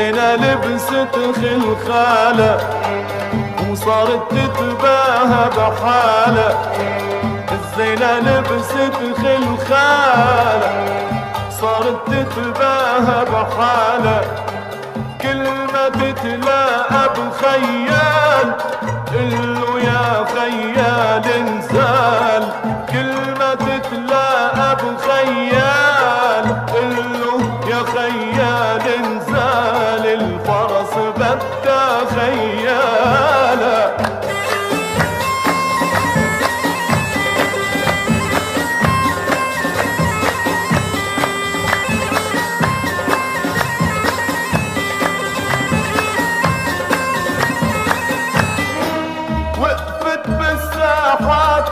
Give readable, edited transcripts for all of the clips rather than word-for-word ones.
الزينة لبست خلخالة وصارت تتباهى بحالة. الزينة لبست خلخالة صارت تتباهى بحالة. كل ما تتلاقى بخيال قلو يا خيال انزال. كل ما تتلاقى بخيال قلو يا خيال انزال. الفرس بدها خيالة.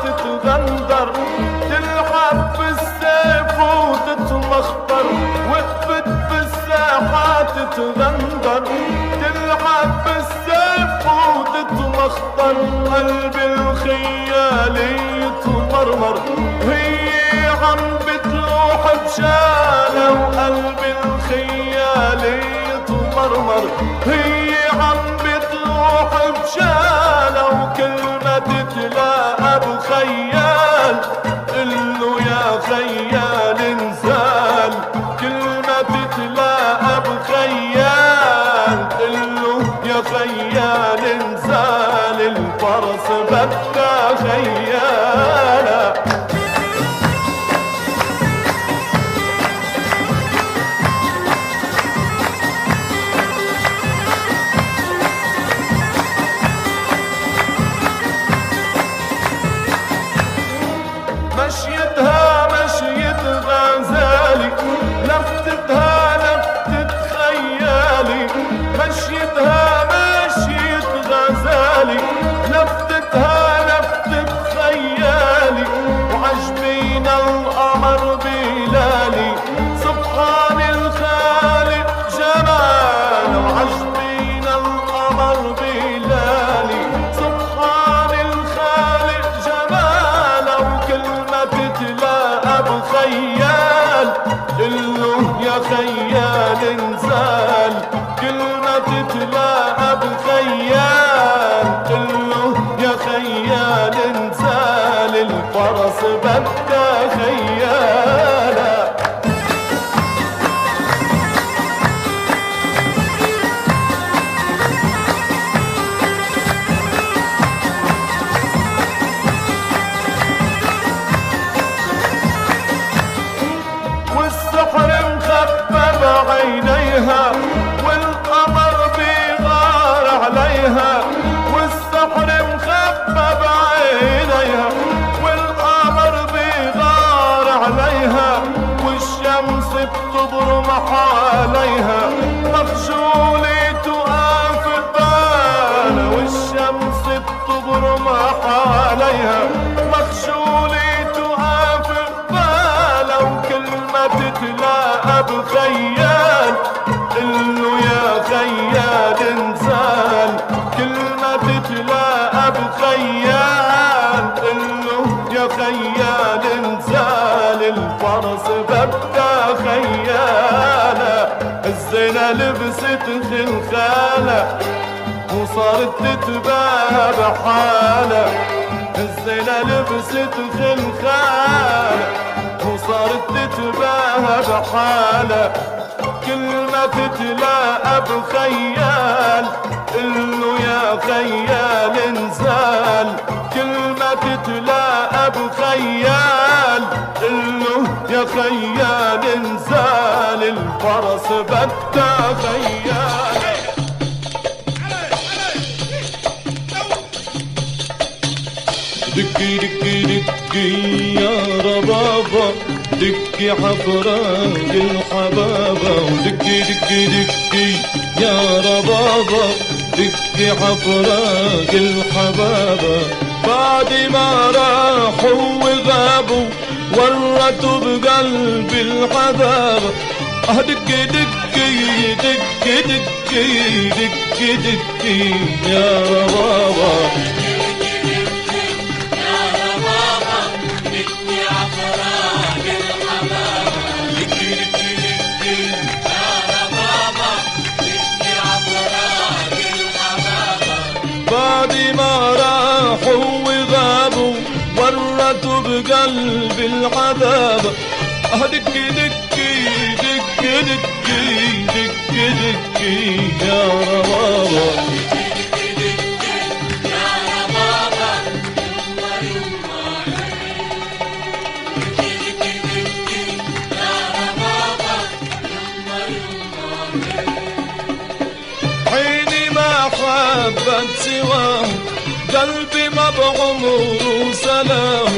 تتغندر تلعب بالسيف وتتمخطر. وقفت بالساحات تتغندر تلعب بالسيف وتتمخطر. قلب الخيال يتمرمر هي عم بتلوح بشالة. وقلب الخيال يتمرمر هي عم بتلوح بشالة. وكل ما تتلاقى بخيال قلو يا خيال انزال. كل ما تتلاقى بخيال قلو يا خيال انزال. الفرس بدها خيالة. مشيتها مشيت غزالي لفتتها لفتت خيالي. مشيتها مشيت غزالي لفتتها لفتت خيالي. وعجبينا القمر بلالي سبحان الخالق جمال. وعجبينا القمر بلالي سبحان الخالق جمال. وكل ما تتلاقى بخيال قلو يا خيال انزال. كل ما تتلاقى بخيال قلو يا خيال انزال. الفرس بدها خيالة. والسحر مخبى بعينيها والقمر بيغار عليها. والسحر مخبى بعينيها والقمر بيغار عليها. والشمس بتضرم حواليها مخجولة تقف ببالها. والشمس بتضرم حواليها مخجولة تقف ببالها. وكل ما تتلاقى بخيال قلو يا خيال انزال. كل ما تتلاقى بخيال قلو يا خيال انزال. الفرس بدها خيالة. الزينة لبست خلخالة وصارت تتباهى بحالة. الزينة لبست خلخالة وصارت تتباهى بحالة. كل ما تتلاقى بخيال قلو يا خيال انزال. كل ما تتلاقى بخيال قلو يا خيال انزال. الفرس بدها خيال. دكي دكي دكي يا ربابة دكي حفراق الحبابة. ودكي دكي دكي يا ربابة دكي حفراق الحبابة. بعد ما راحوا وغابوا ورطوا بقلبي الحبابة. دكي دكي دكي دكي دكي دكي يا ربابة. يا ربابة بقلب العذاب. دكي دكي دكي دكي دكي دكي يا ربابا. عيني ما حبت سواه، قلبي ما بعمره سلاه.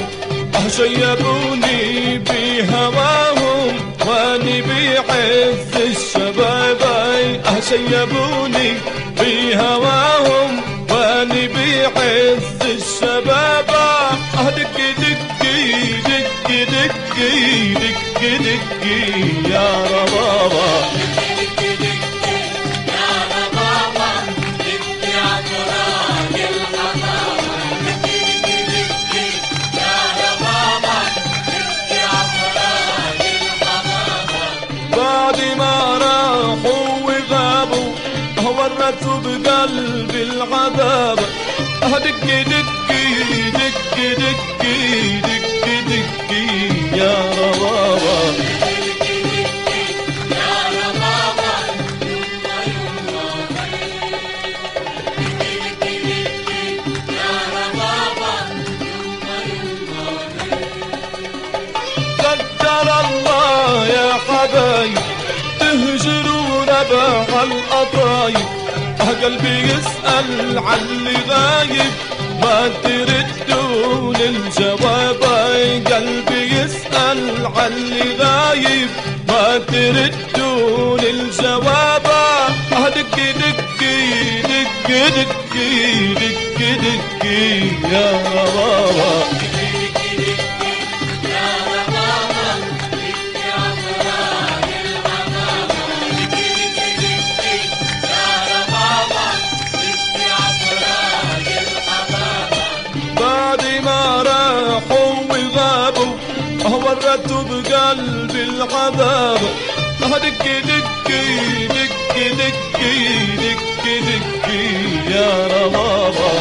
شيبوني بهواهم واني بعز الشباب. شيبوني بهواهم واني بعز الشباب. دكي دكي دكي دكي دكي دكي يا ربابا. ورته بقلب العذاب. دكي دكي دكي دكي دكي دكي يا ربابا. قدر الله يا حبايب تهجرونا بع القطايب. قلبي يسأل عن اللي غايب ما تردون الجواب. قلبي يسأل عن اللي غايب ما تردون الجواب. دكي دكي دكي دكي دكي دكي يا ربابا. ورته بقلب العذاب. دكي دكي دكي دكي دكي دكي يا ربابا.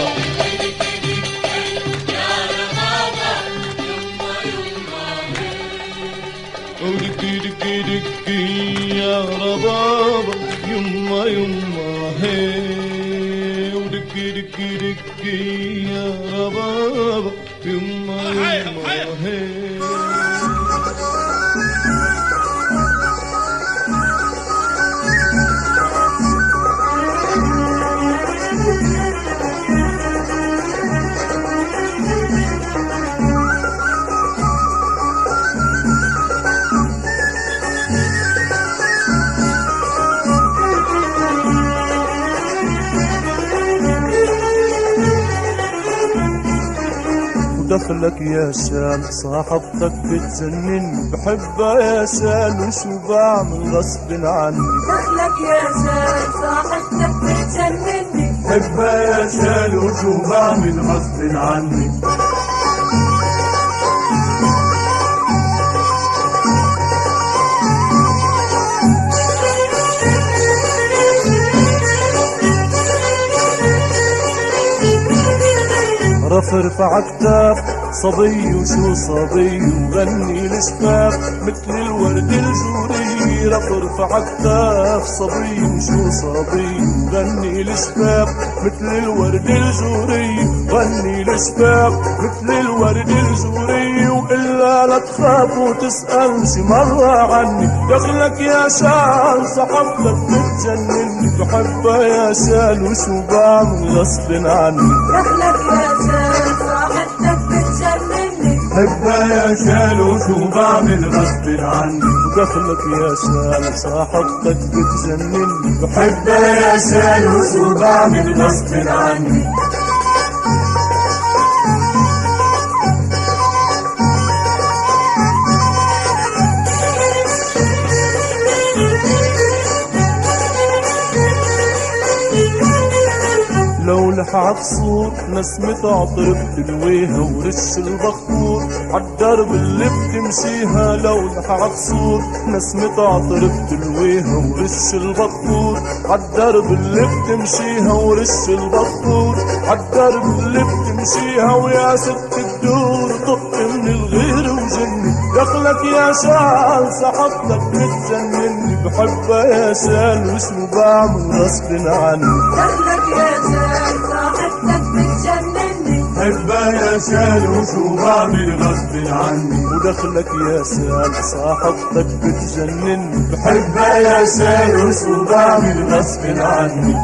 دكي دكي دكي يا ربابا يما يما هي. ودكي دكي دكي يا ربابا يما يما هي. دخلك يا شال صاحبتك بتجنني. بحبها يا شال وشو بعمل غصب عني. دخلك يا شال صاحبتك بتجنني. بحبها يا شال وشو بعمل غصب عني. رفرفع كتاف صبي وشو صبي وغني لشباب مثل الورد الجوري. رفرفع كتاف صبي وشو صبي وغني لشباب مثل الورد الجوري. غني لشباب مثل الورد الجوري. وإلا لا تخاف وتسأل شي مرة عني. دخلك يا شال صاحبتك بتجنني. بحبها يا شال وشو بعمل غصب عني. دخلك يا شال صاحبتك بتجنني. بحبها يا شال وشو بعمل غصب عني. دخلك يا شال صاحبتك بتجنني. بحبها يا شال وشو بعمل غصب عني. لو لح عصفور نسمة عطر بتلويها ورش البخور عالدرب اللي بتمشيها. لو لح عصفور نسمة عطر بتلويها ورش البخور عالدرب اللي بتمشيها. ورش البخور عالدرب اللي بتمشيها. ويا ست الدور طق من تنجني دخلك يا شال صاحبتك بتجنني بحبها يا شال وشو بعمل غصب عني دخلك يا شال صاحبتك بتجنني بحبها يا شال وشو بعمل غصب عني ودخلك يا شال صاحبتك بتجنني بحبها يا شال وشو بعمل غصب عني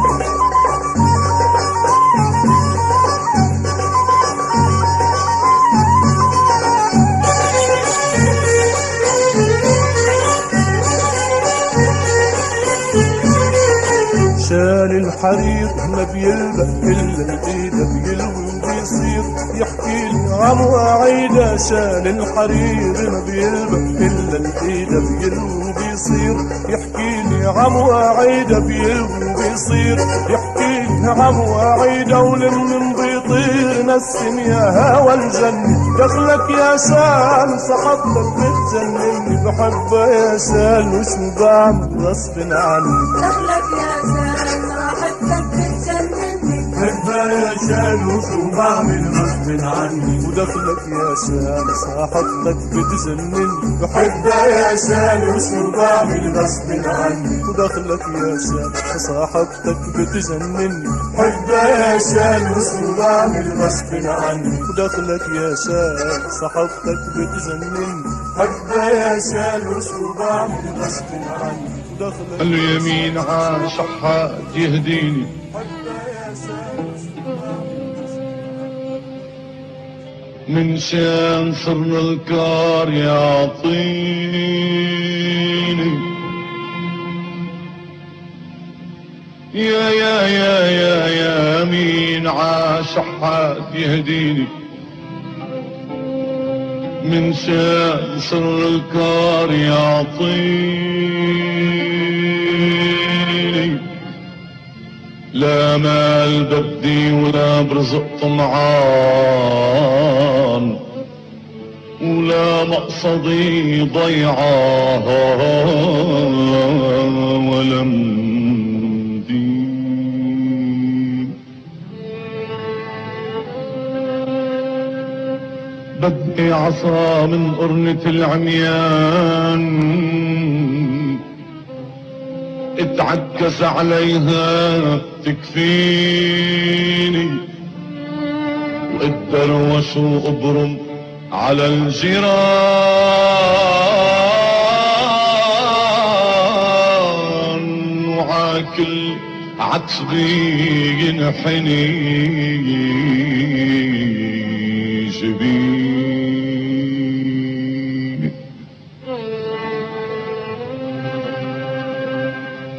شال الحرير ما بيلبق الا الايده بيلوي وبيصير يحكي لي عم وعيده شال الحرير ما بيلبق الا الايده بيلوي وبيصير يحكي لي عم وعيده بيلوي وبيصير يحكي لي عم وعيده ولمن بيطير نسم يا هوى الجنة دخلك يا شال صحبتك بتجنني بحبها يا شال وشو بعمل غصب عني دخلك يا شال صاحبتك بتجنني بحبها يا شال وشو بعمل غصب عني ودخلك يا شال صاحبتك بتجنني بحبها يا شال وشو بعمل غصب عني ودخلك يا شال صاحبتك بتجنني بحبها يا شال وشو بعمل غصب عني ودخلك يا شال صاحبتك بتجنني بحبها يا شال وشو بعمل غصب عني ودخلك اليمين عاشق يهديني من شان صرنا الكار يعطيني يا مين عاشق يهديني من شان صرنا الكار يعطيني لا مال بدي ولا برزق طمعان ولا مقصدي ضيعان ولا مدين بدي عصا من قرنة العميان اتعكس عليها تكفيني واتدروش وابرم على الجيران وعاكل عتبي ينحني جبيني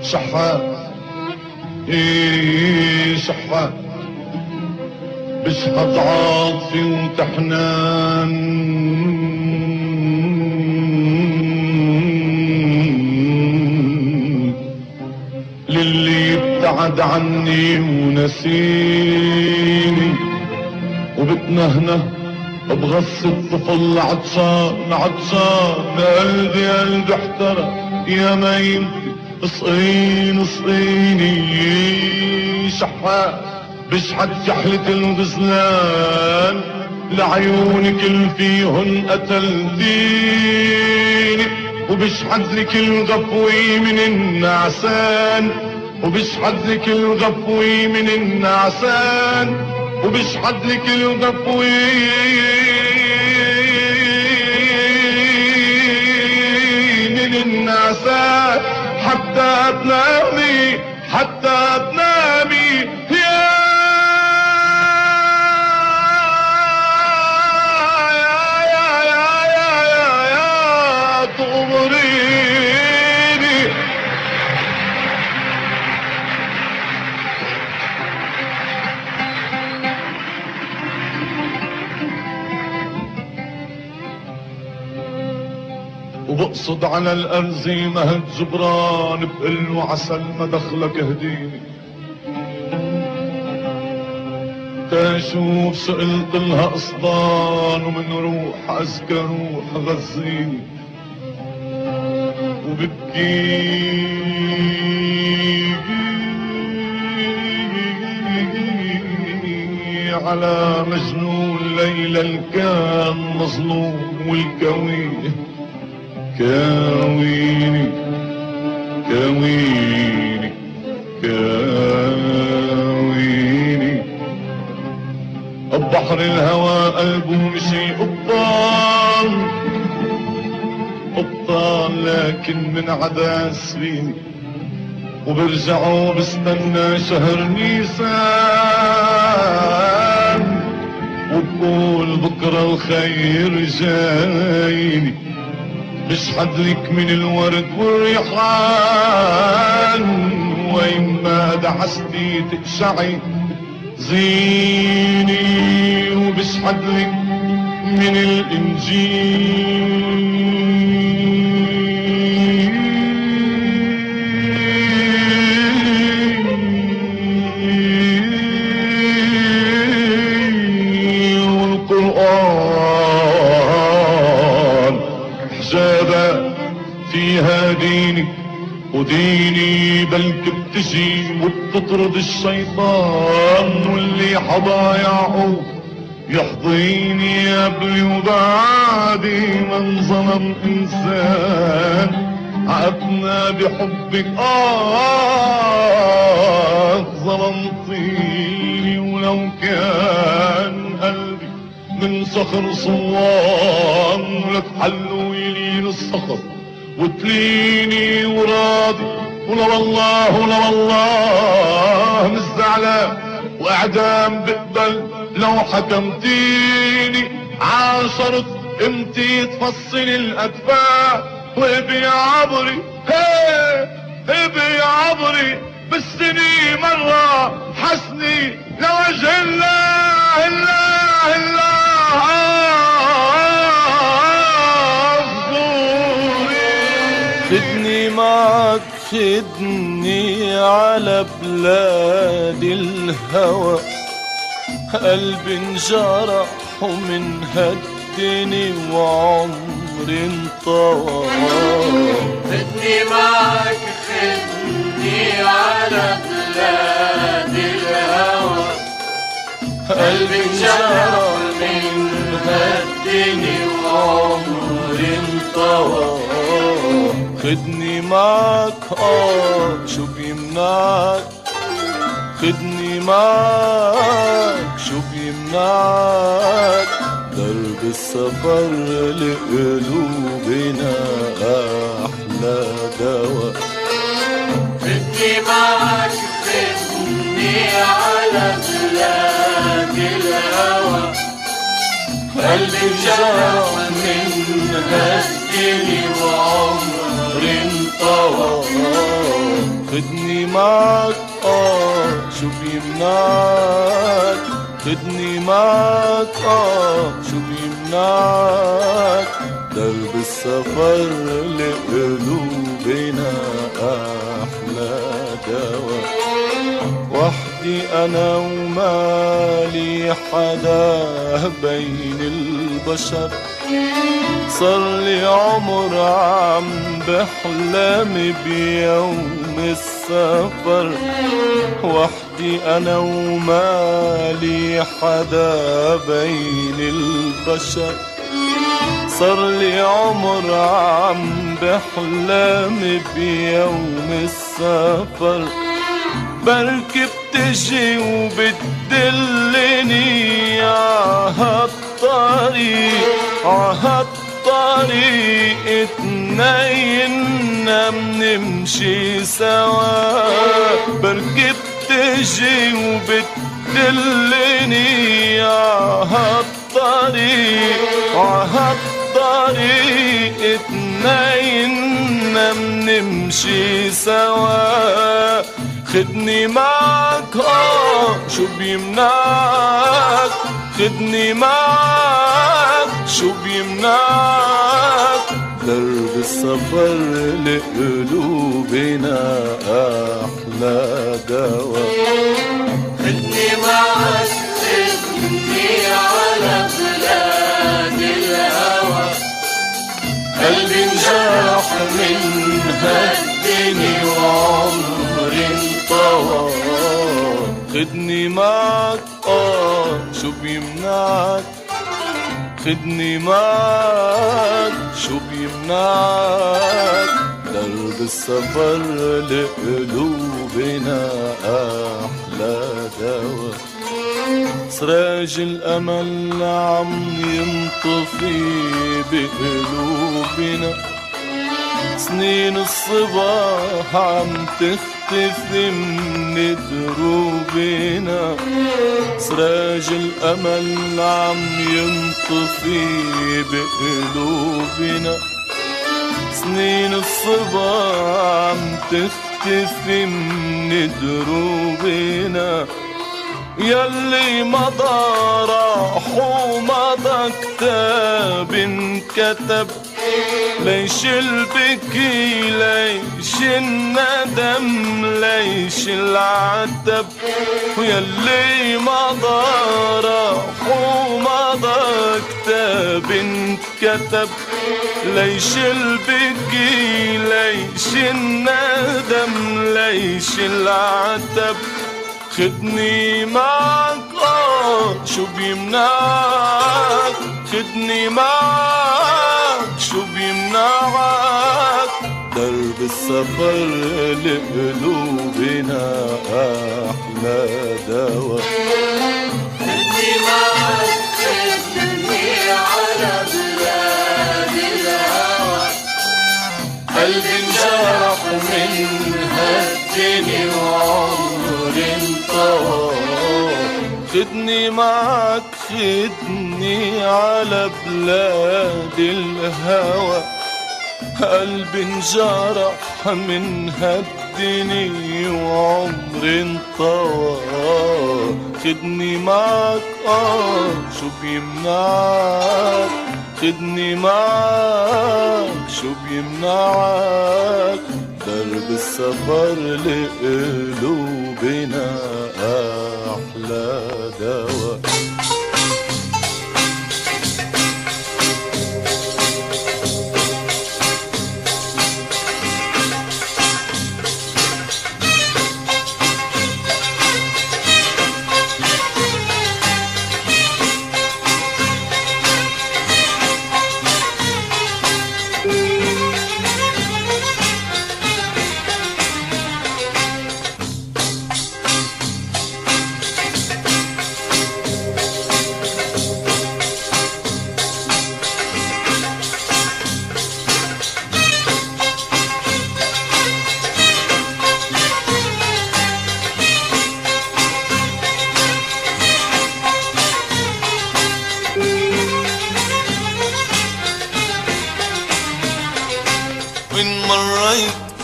شحات شحات بشحط عاطفي وتحنان للي ابتعد عني ونسيني وبتنهنه بغص الطفل عطشان عطشان قلبي احترق يا ما يمكن اسقيني اسقيني شحات بشحت جحلة الغزلان لعيونك اللي فيهن قتلتيني وبشحت لك الغفوي من النعسان وبشحت لك الغفوي من النعسان وبشحت لك الغفوي من النعسان حتى تنامي حتى تنامي تغمريني وبقصد على الأرزي مهد جبران بقله عسل ما دخلك اهديني تشوف سئلت لها قصدان ومن روح أزكى روح غزيني وببكي على مجنون ليلى اللي كان مظلوم والكويني كاويني كاويني كاويني ببحر الهوى قلبه مشي قبطان قبطان لكن من عدا سفيني وبرجعوا بستنى شهر نيسان وبقول بكرة الخير جايني بشحد لك من الورد والريحان وإما دعستي تقشعي زيني وبشحد لك من الإنجيل والقرآن حجابة فيها ديني وديني بلك بتجي وبتطرد الشيطان واللي حضا يعقوب يحضيني قبلي وبعدي من ظلم انسان عقدنا بحبك ظلمتيني ولو كان قلبي من صخر صوان ولك حلو يلين الصخر وتليني وراضي ولا والله ولا والله مش زعلان واعدام بقبل لو حكمتيني عاشرت امتي تفصل الاكفاء وابي عبري ابي عبري بالسنين مرة حسني لوجه الله الله الله خدني معك خدني على بلاد الهوى قلبي انجرح ومن هدني وعمري انطوى خدني معك خدني على بلاد الهوى قلبي انجرح من هدني وعمري انطوى خدني معك شو بيمنعك خدني معك شو بيمنعك درب السفر لقلوبنا أحلى دواء خدني معك خدني على بلاد الهوى قلبي انجرح من هدني وعمري انطوى خدني معك شو بيمنعك خدني معك شو بيمنعك درب السفر لقلوبنا أحلى دواء وحدي أنا ومالي حدا بين البشر صار لي عمر عم بحلم بيوم السفر وحدي أنا ومالي حدا بين البشر صار لي عمر عم بحلم بيوم السفر بركي بتجي وبتدلني عهالطريق اتنيننا منمشي سوا بركي بتجي وبتدلني عهالطريق اتنيننا منمشي سوا خدني معك شو بيمنعك خدني معك شو بيمنعك درب السفر لقلوبنا أحلى دواء خدني معك خدني على بلاد الهوى قلبي انجرح من هدني وعمري انطوى خدني معك شو بيمنعك خدني معك شو بيمنعك درب السفر لقلوبنا أحلى دوا سراج الأمل عم ينطفي بقلوبنا سنين الصباح عم تختفي من دروبنا سراج الأمل عم ينطفي بقلوبنا سنين الصباح عم تختفي من دروبنا يلي مضى راح ومضى كتاب انكتب ليش البكي ليش الندم ليش العتب ويلي مضى راح ومضى كتاب انكتب ليش البكي ليش الندم ليش العتب خدني معك شو بيمنعك خدني معك شو بيمنعك درب السفر لقلوبنا أحلى دوا خدني معك خدني على بلاد الهوى قلبي انجرح من هالدنيا وعمري انطوى خدني معك خدني على بلاد الهوى قلبي انجرح من هالدنيا وعمري انطوى خدني معك شو بيمنعك خدني معك شو بيمنعك درب السفر لقلوبنا أحلى دوا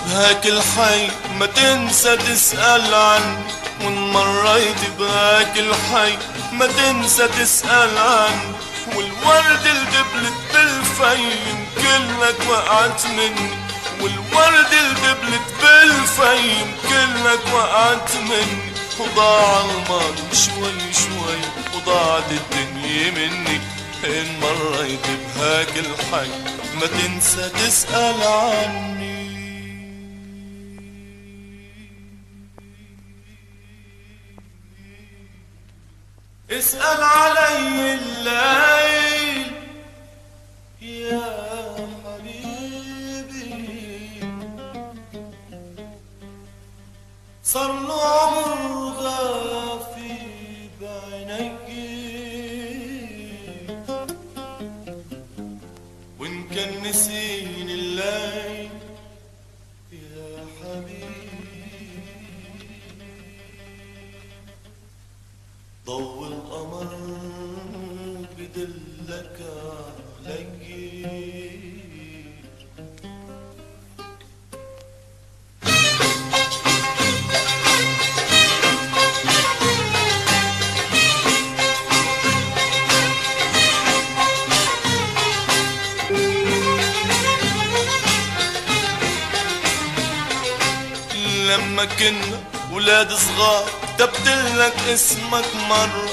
بهاك الحي ما تنسى تسأل عني وان مريت بهاك الحي ما تنسى تسأل عني والورد اللي دبلت بالفيم كلك وقعت مني والورد اللي دبلت بالفيم كلك وقعت مني وضاع الماضي شوي شوي وضاعت الدنيا مني ان مريت بهاك الحي ما تنسى تسأل عني اسأل علي الليل يا حبيبي صار له عمر غافي بعينيك وإن كان نسيني الليل يا حبيبي ضوء القمر بدلك علي لما كنا ولاد صغار كتبتلك اسمك مرة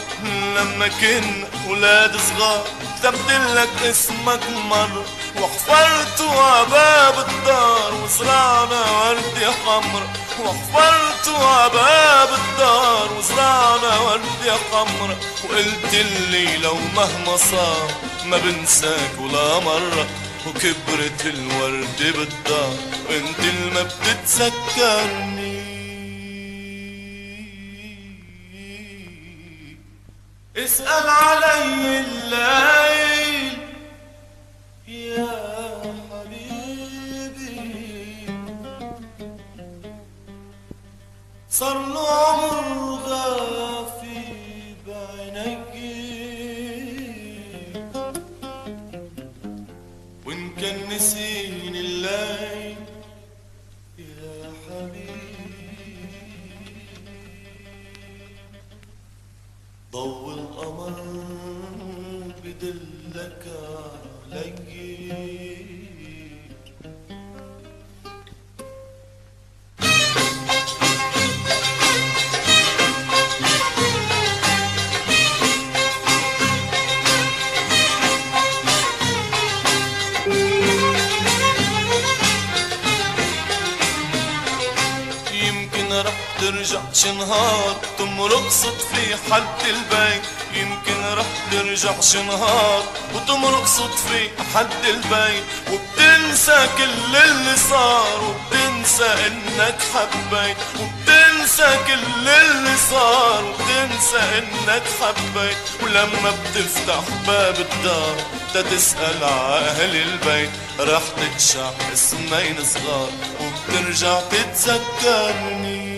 لما كنا ولاد صغار كتبتلك اسمك مرة وحفرت عباب الدار وزرعنا وردة حمرا وحفرت عباب الدار وزرعنا وردة حمرا وقلت لي لو مهما صار ما بنساك ولا مرة، وكبرت الورد بالدار وانت اللي ما بتتذكرني. اسأل علي الليل يا حبيبي، صار له عمر غافي بعينيكي، وإن كان نسيني الليل يا حبيبي، ضوء القمر بدلك علي. رح ترجع شنهار تمرق صدفي حد البيت، يمكن رح ترجع شنهار وتمرق صدفي حد البيت، وبتنسى كل اللي صار، وبتنسى انك حبيت، وبتنسى كل اللي صار، وبتنسى انك حبيت. ولما بتفتح باب الدار تتسأل ع اهل البيت، رح تتشع اسمين صغار وبترجع تتذكرني.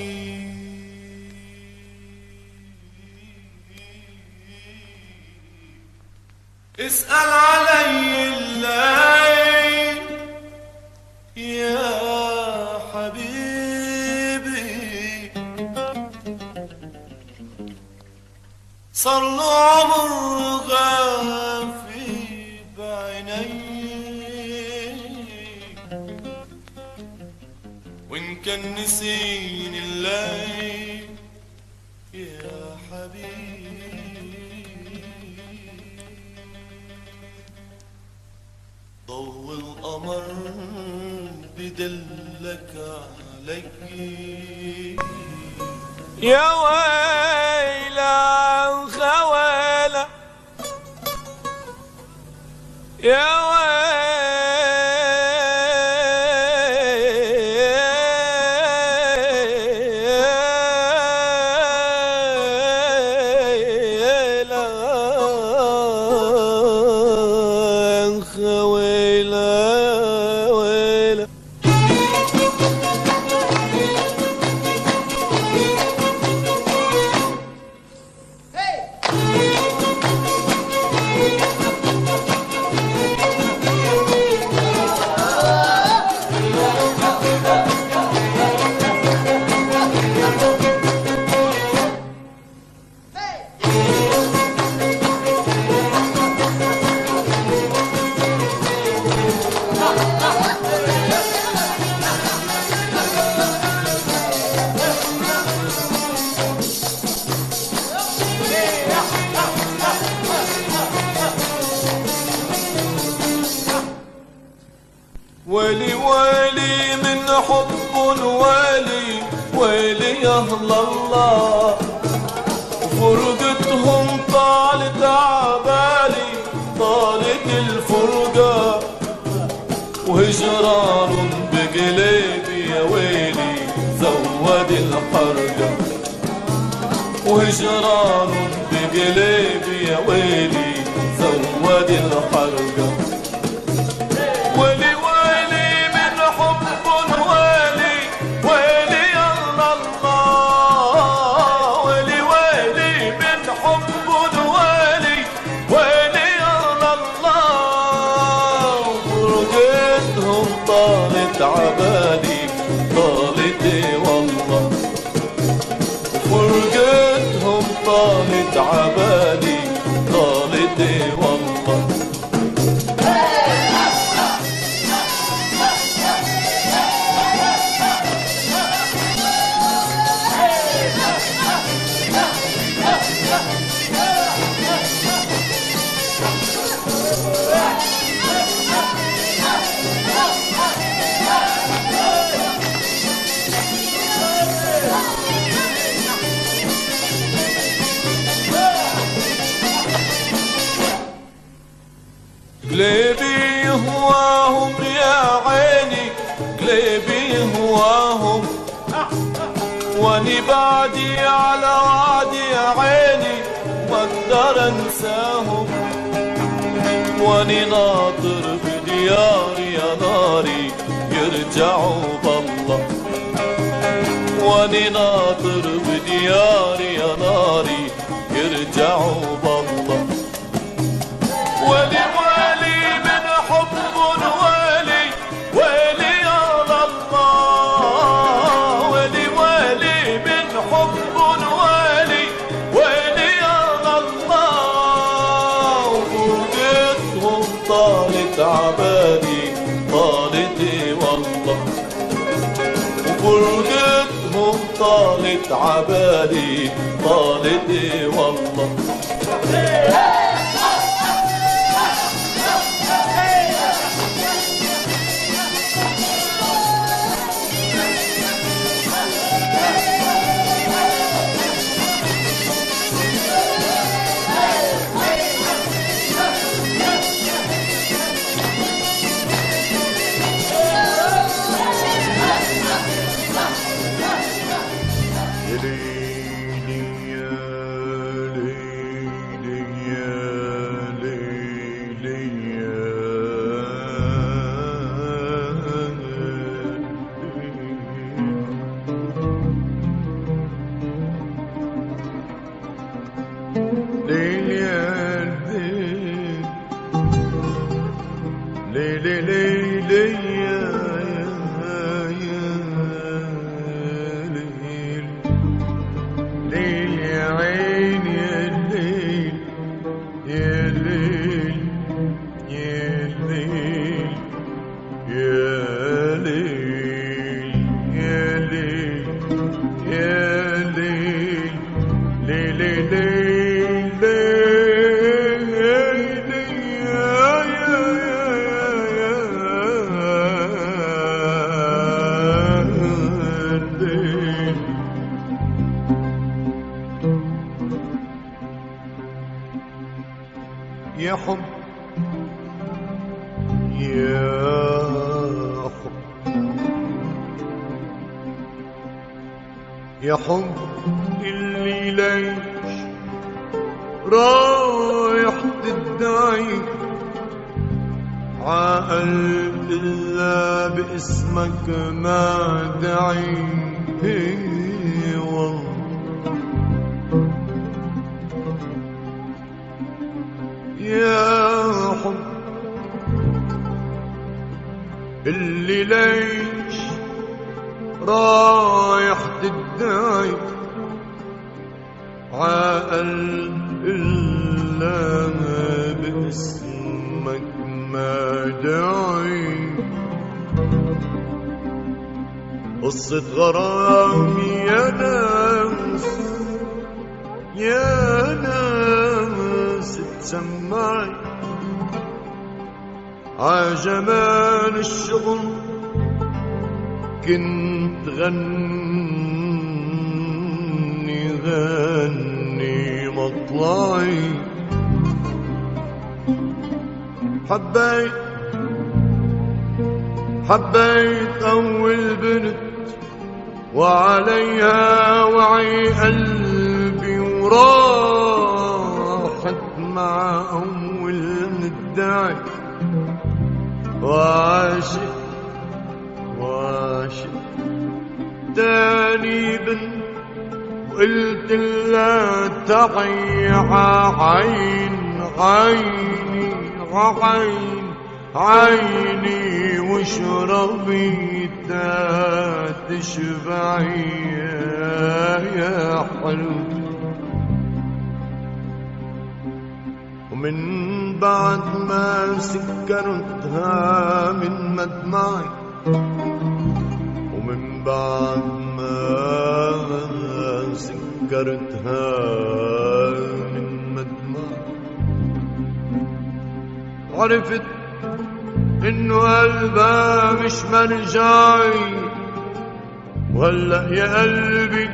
اسأل علي الليل يا حبيبي، صار له عمر غافي بعيني، وإن كان نسيني الليل يا حبيبي، ضوء القمر بدلك علي. يا ويلة خوالة يا ويلي ويلي من حب ويلي ويلي يا الله، وفرقتهم طالت عبالي طالت الفرقة، وهجران بقلبي يا ويلي زود الحرقة، وهجران بقلبي يا ويلي زود الحرقة. ويلي ويلي من حب ويلي ويلي يا الله، ويلي ويلي من حب ويلي ويلي يا الله، وفرقتهم طالت عبالي طالت والله، وفرقتهم طالت عبالي طالت والله. هواهم يا عيني قلبي هواهم واني بعدي على وعدي يا عيني ما اقدر انساهم واني ناطر بدياري يا ناري يرجعوا بالله واني ناطر بدياري يا ناري يرجعوا بالله ولي ولي من حب ولي ولي يا الله ولي ولي من حب ولي ولي يا الله وفرقتهم طالت عبادي طالت والله وفرقتهم طالت عبادي طالت والله يا حب يا حب يا حب اللي ليش رايح تدعي عقل إلا باسمك ما دعي والله يا حب اللي ليش رايح تدعي عقل إلا باسمك ما دعي قصة غرام يا ناس يا ناس تسمعي عجمال الشغل كنت غني مطلعي حبيت أول بنت وعليها وعي قلبي وراحت مع أول مدعي وعاشق تاني بنت وقلت لا تعي عيني واشربي تشبعي يا حلو ومن بعد ما سكرتها من مدمعي ومن بعد ما سكرتها من مدمعي عرفت إنه قلبها مش مرجعي وهلأ يا قلبي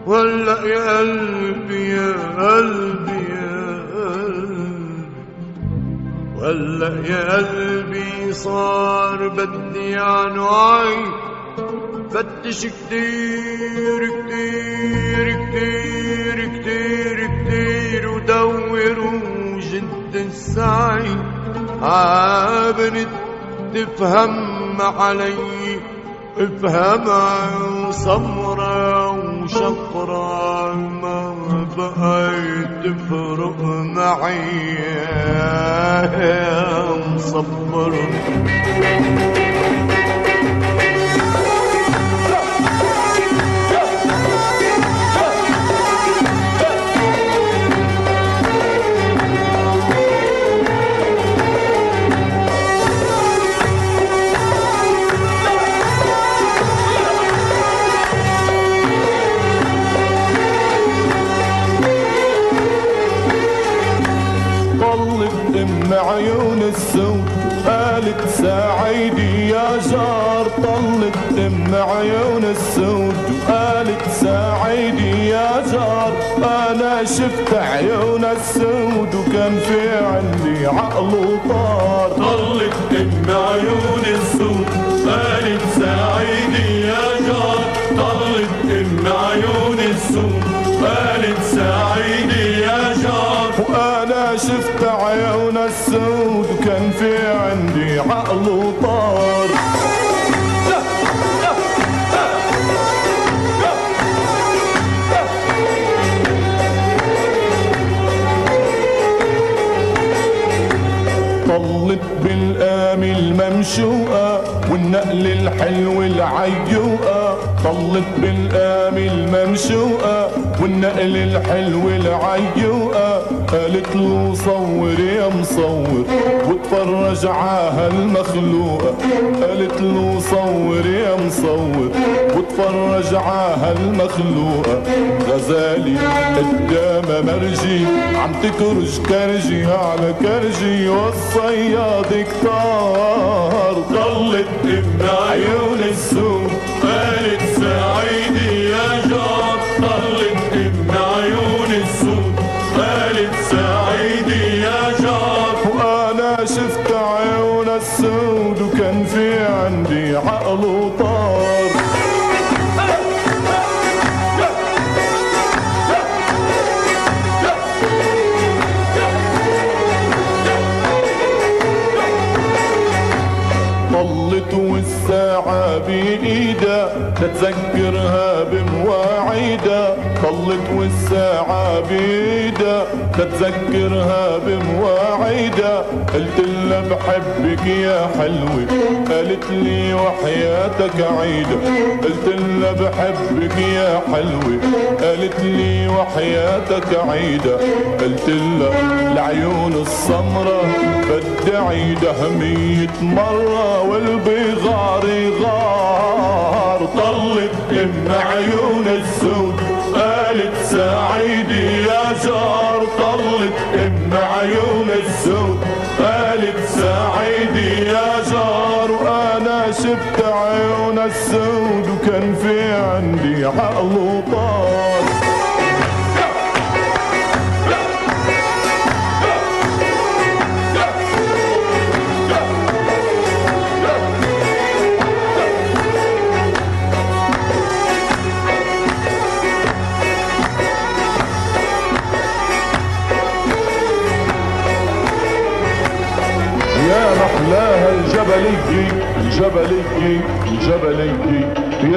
وهلأ يا قلبي يا قلبي يا قلبي وهلأ يا قلبي صار بدي عنه عين فتش كتير كتير كتير كتير كتير ودور وجد السعي عابنت تفهم علي افهمها سمرة وشقرة ما بقيت تفرق معي يا مصبر عيون السود قالت ساعدي يا جار طلت دم عيون السود وقالت ساعدي يا جار انا شفت عيون السود وكان في عندي عقل وطار طلت دم عيون السود قالت ساعدي يا جار طلت دم عيون السود قالت ساعدي يا جار وانا شفت عيون السود وكان في عندي عقل وطار طلت بالآمل ممشوقة والنقل الحلو العيوقة طلت بالآمل ممشوقة والنقل الحلو العيوقة قالت له صور يا مصور واتفرج عاها المخلوقة قالت له صور يا مصور واتفرج عاها المخلوقة غزالي قدام مرجي عم تكرج كرجي على كرجي والصياد كتار ضلت ابن عيون السوق قالت ساعدي يا جار ضلت ابن عيون السوق قالت ساعدي يا جار وانا شفت عيون السود وكان في عندي عقل وطار طلت والساعة بإيدها تتذكرها بمواعيدها طلت والساعة بإيدها تتذكرها بمواعيدها قلت لها بحبك يا حلوة قالت لي وحياتك عيدة قلت لها بحبك يا حلوة قالت لي وحياتك عيدة قلت لها العيون السمرة بدي عيدها 100 مرة والبغار غار طلت ام عيون السود قالت ساعدي يا جار طلت ام عيون السود قالت ساعدي يا جار وانا شفت عيون السود وكان في عندي عقل وطار يا محلاها الجبلي الجبلي الجبلي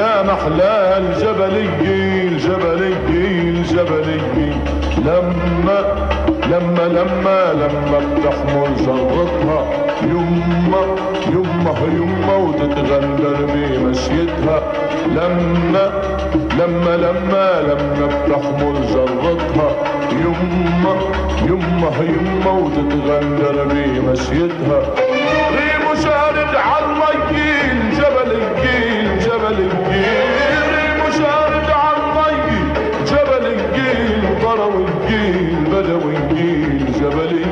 يا محلاها الجبلي الجبلي الجبلي لما بتحمل جرتها يمه وتتغندر بمشيتها لما بتحمل جرتها يمه وتتغندر بمشيتها ريم شارد عالمي الجبلي الجبلي ريم شارد عالمي جبلي القروي البدوي الجبلي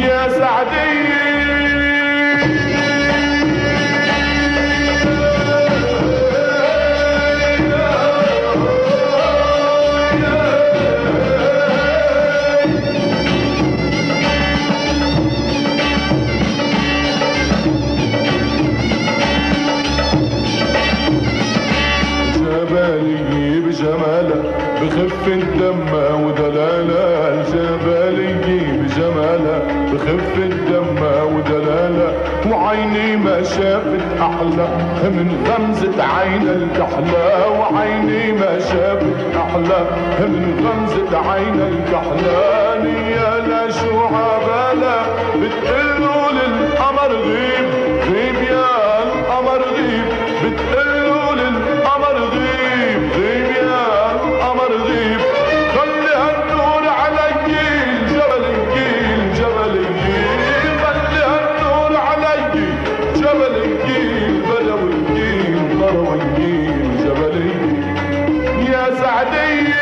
يا سعدي الدم ودلالة الجبلية بجمالها بخف الدم ودلالة وعيني ما شافت أحلى من غمزة عين الكحلة وعيني ما شافت أحلى من غمزة عين الكحلة يا لا شو عبالة بتقلوا للقمر غيب غيب يا القمر غيب بتقلوا للقمر غيب غيب يا القمر غيب خلي هالنور علي الجبل الجيل جبل الجيل خلي هالنور علي جبل الجيل بدوي الجيل ضروي الجيل جبل الجيل يا سعدية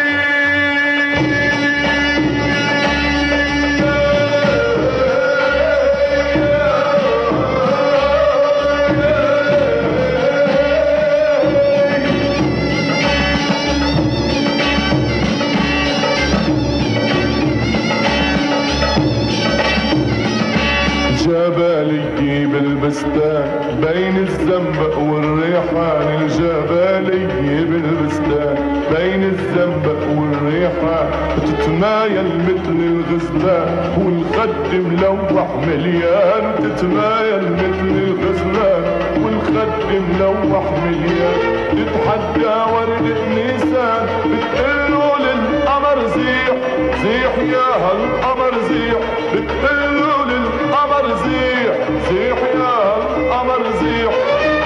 جبلي بالبستان بين الزنبق والريحان الجبلي بالبستان بين الزنبق والريحان تتمايل مثل الغزلان والخد ملوح مليان تتمايل مثل الغزلان والخد ملوح مليان تتحدى ورد النيسان بتقلوا للقمر زيح زيح يا هالقمر زيح بتقلوا للقمر زيح زيح يا القمر زيح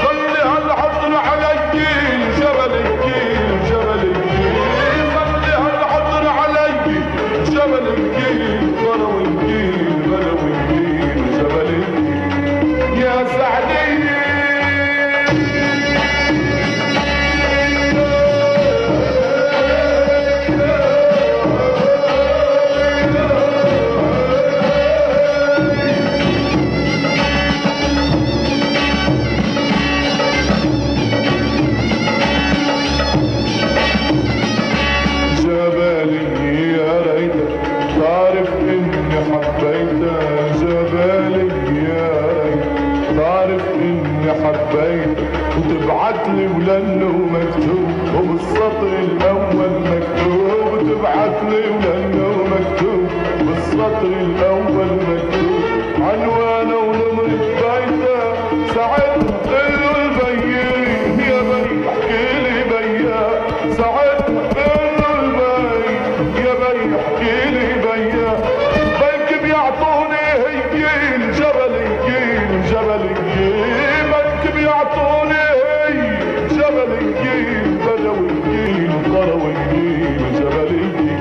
خلي هالحضر على الجيل جبل الجيل جبل الجيل خلي هالحضر على الجيل جبل الجيل بلو الجيل بلو الجيل جبل الجيل يا سعدية وتبعتلي ولانه مكتوب وبالسطر الاول مكتوب تبعتلي ولانه مكتوب بالسطر الاول مكتوب عنوانه ونمرة بيته ساعات قلوا البيين يا بي احكيلي بيا ساعات قلوا البي يا بي احكيلي بيا بلكي بيعطوني هيين جبل الجيل جبل الجيل بلكي بيعطوني جبل الجيل بدوي الجيل قروي الجيل جبل الجيل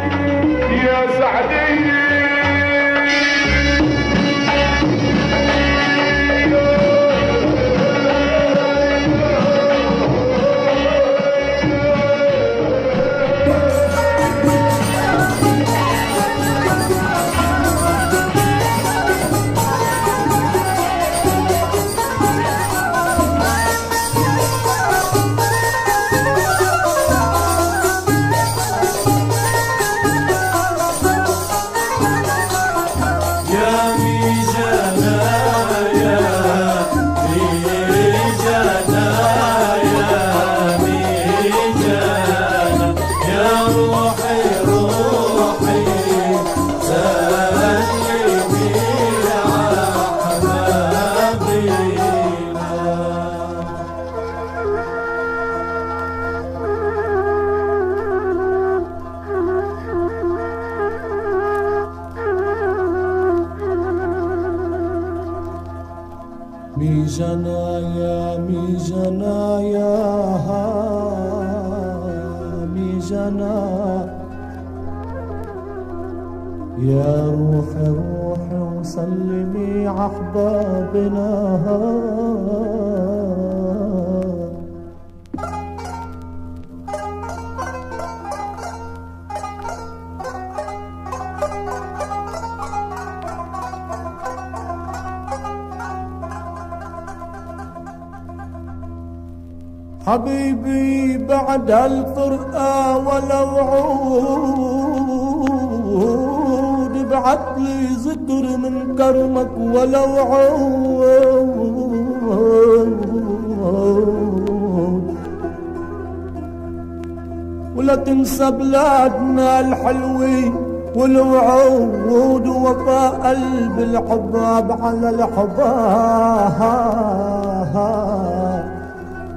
يا سعدية جنايا مي جنايا مي جنا يا روحي روحي وسلمي عحبابنا حبيبي بعد هالفرقة ولو عود ابعتلي ذكر من كرمك ولو عود ولك تنسى بلادنا الحلوين والوعود ووفاء قلب الحباب على الحباب.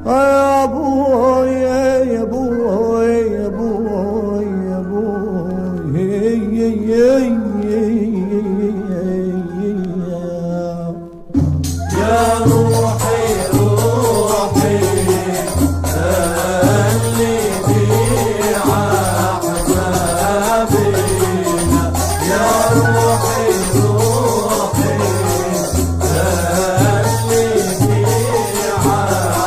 يا ابوي يا ابوي يا ابوي يا ابوي يا روحي روحي خليني عحبابنا يا روحي روحي خليني عحبابنا.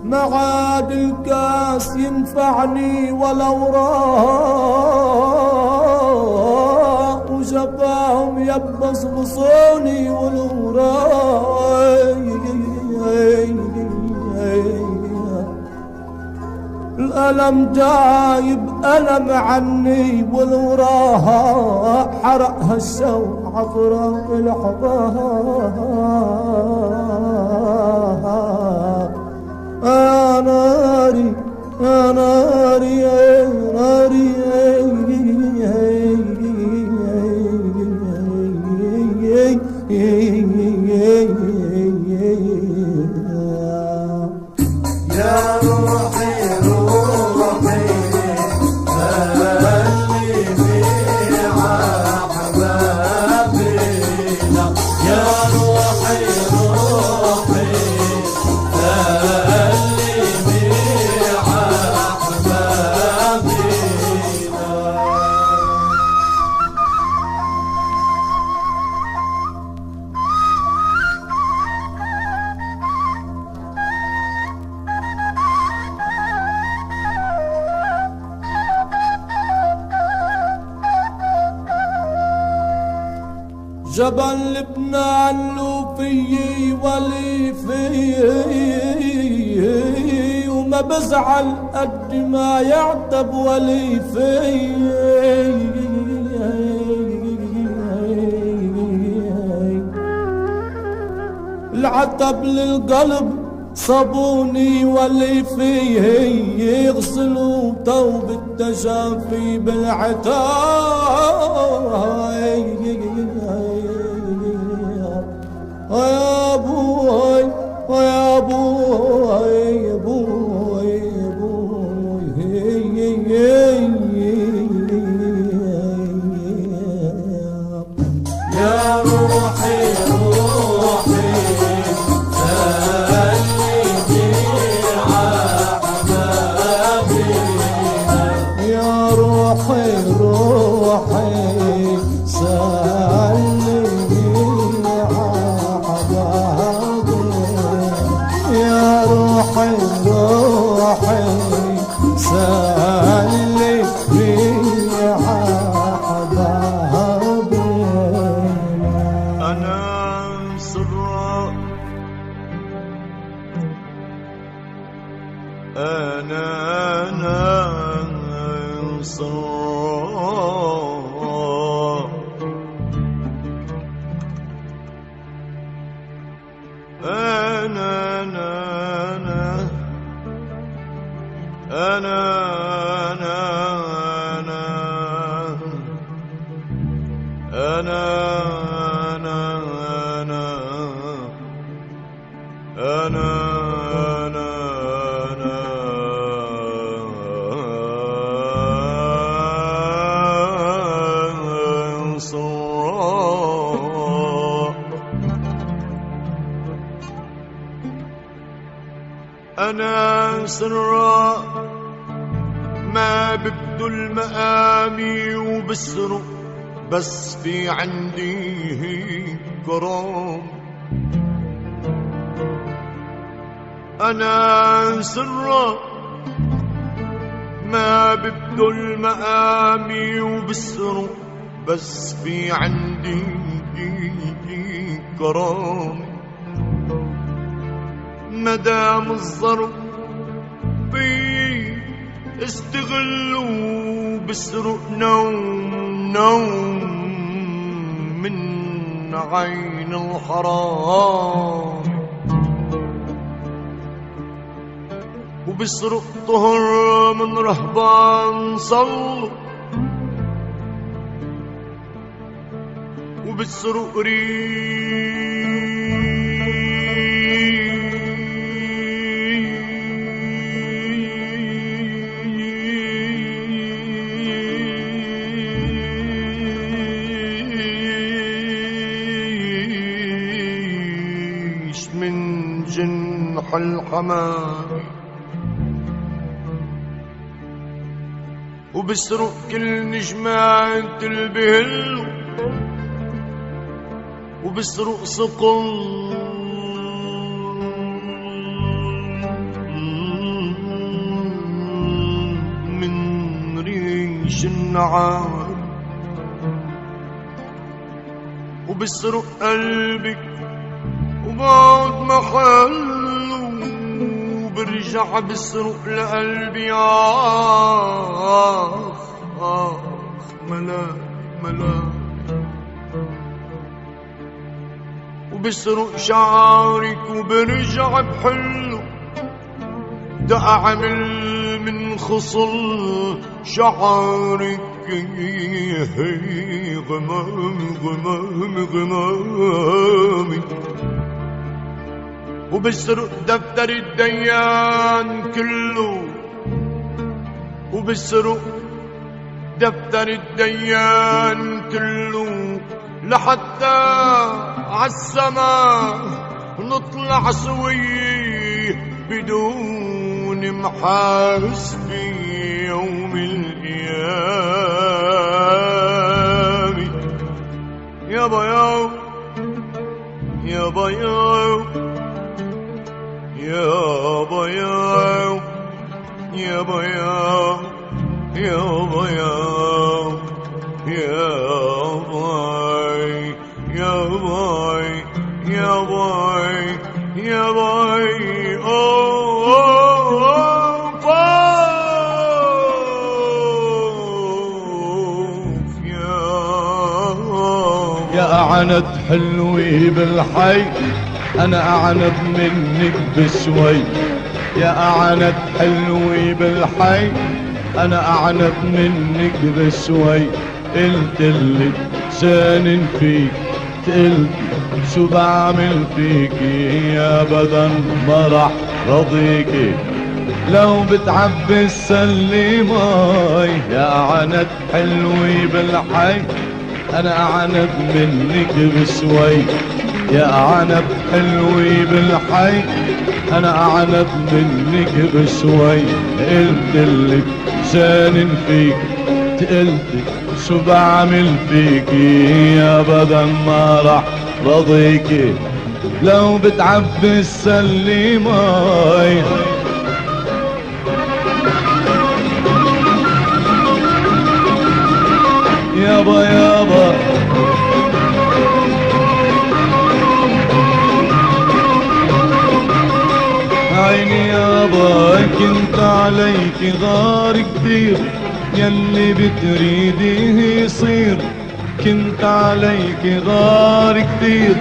ما عاد الكاس ينفعني ولو راح وجفاهم يبصبصوني والوراي. الألم جايب ألم عني والوراها حرقها الشوق عفراء الحباب. يا ناري يا ناري يا ناري يا روحي روحي خليني عحبابنا يا روحي روحي جبل لبنان له فيي ولي فيي وما بزعل قد ما يعتب ولي فيي. العتب للقلب صابوني ولي فيه يغسلوا ثوب التجافي بالعتاب. يا ابوي يا ابوي يا ابوي يا روحي روحي خليني عحبابنا يا روحي روحي سلمي يا روحي روحي سلمي عحبابنا. أنا سرا أنا سرا أنا سرا ما ببدو المآمي وبسرق بس في عندي كرام. أنا سرا ما ببدو المآمي وبسرق بس في عندي كرام. مدام الظرف بي استغلوا بسرق نوم من عين الحرام، وبسرق طهر من رهبان صلوا، وبسرق من جنح الحمام، وبسرق كل نجمات البهل، وبسرق صقل من ريش النعام، وبسرق قلبك وبعد محله، وبرجع بسرق لقلبي ملاك وبسرق شعرك وبرجع بحله، ده أعمل من خصل شعرك غمامي، وبسرق دفتر الديان كله، وبسرق دفتر الديان كله، لحتى عالسما نطلع سوي بدون محاسبة يوم القيامة. يا بياو يا بياو يا بياو يا بياو يا بياو يا باي يا باي يا باي يا باي يا أعند حلوي بالحي، أنا أعند منك بشوي. يا أعند حلوي بالحي، أنا أعند منك بشوي. قلتلي سانن فيك، قلت شو بعمل فيكي، يا بدن ما رح رضيكي لو بتعبي السلي ماي. يا أعند حلوي بالحي، أنا أعنب منك بشوي. يا أعنب حلوي بالحي، أنا أعنب منك بشوي. قلتلك سانن فيك، قلتي شو بعمل فيكي، يا بدن ما رح رضيكي لو بتعبي السلي ماي. يابا يابا عيني يابا، كنت عليك غار كتير، يلي بتريديه يصير. كنت عليك غار كتير،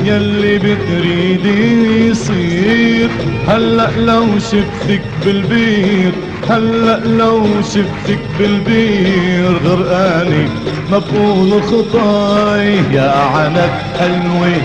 يلي بتريديه يصير. هلأ لو شفتك بالبير، هلأ لو شفتك بالبير، غرقاني ما بقول خطاي. يا عنب حلوي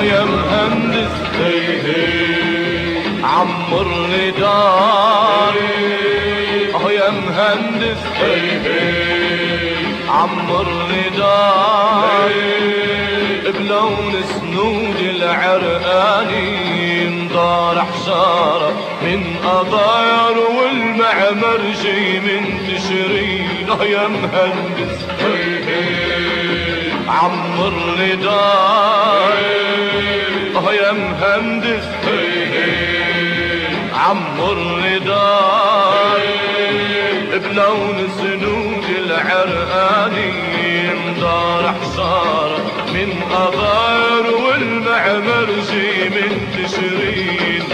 يا مهندس عمرني داري. يا مهندس عمرني داري، بلون سنود العرقاني انضار حشارة من قضاير والمعاني. والمعمرجي من تشرين يا مهندس عمر لي دار يا مهندس عمر لي دار بلون سنود العرقانين دار حصارة من أبار والمعمرجي من تشرين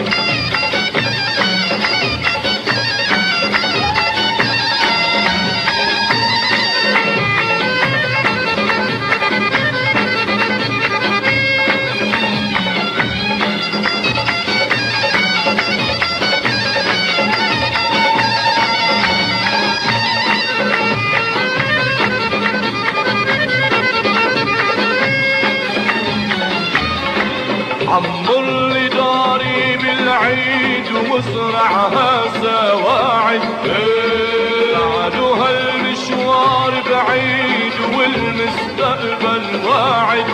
عمر لي داري بالعيد ومصرعها سواعد بعدو هالمشوار بعيد والمستقبل واعد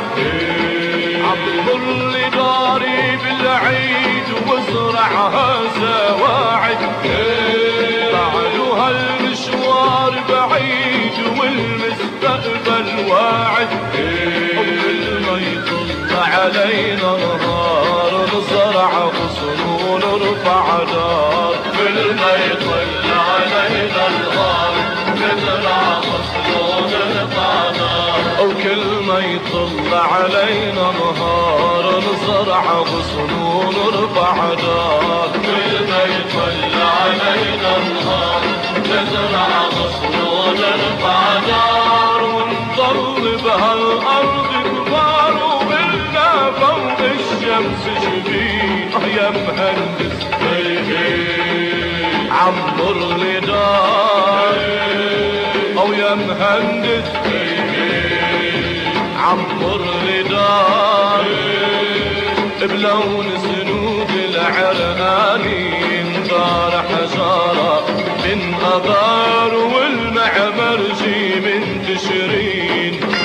عمر لي داري بالعيد ومصرعها سواعد بعدو هالمشوار بعيد والمستقبل واعد وكل ما يطل علينا نهار نزرع غصن ونرفع دار كل ما يطل علينا نهار نزرع غصن ونرفع دار وكل ما يطل علينا نهار نزرع غصن ونرفع دار كل ما يطل علينا نهار نزرع غصن ونرفع دار ونضل بهالارض كبار فوق الشمس شبيه يا مهندس عمر لي دار او يا مهندس عمر لي دار بلون سنود العرقانين دار حجارة من أبار والمعمرجي من تشرين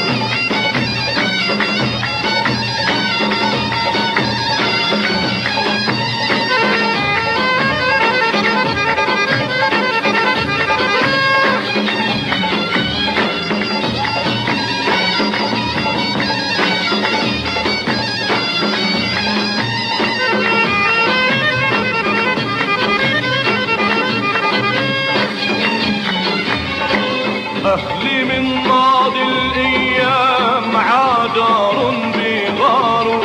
أهلي من ماضي الأيام عادار بغاروا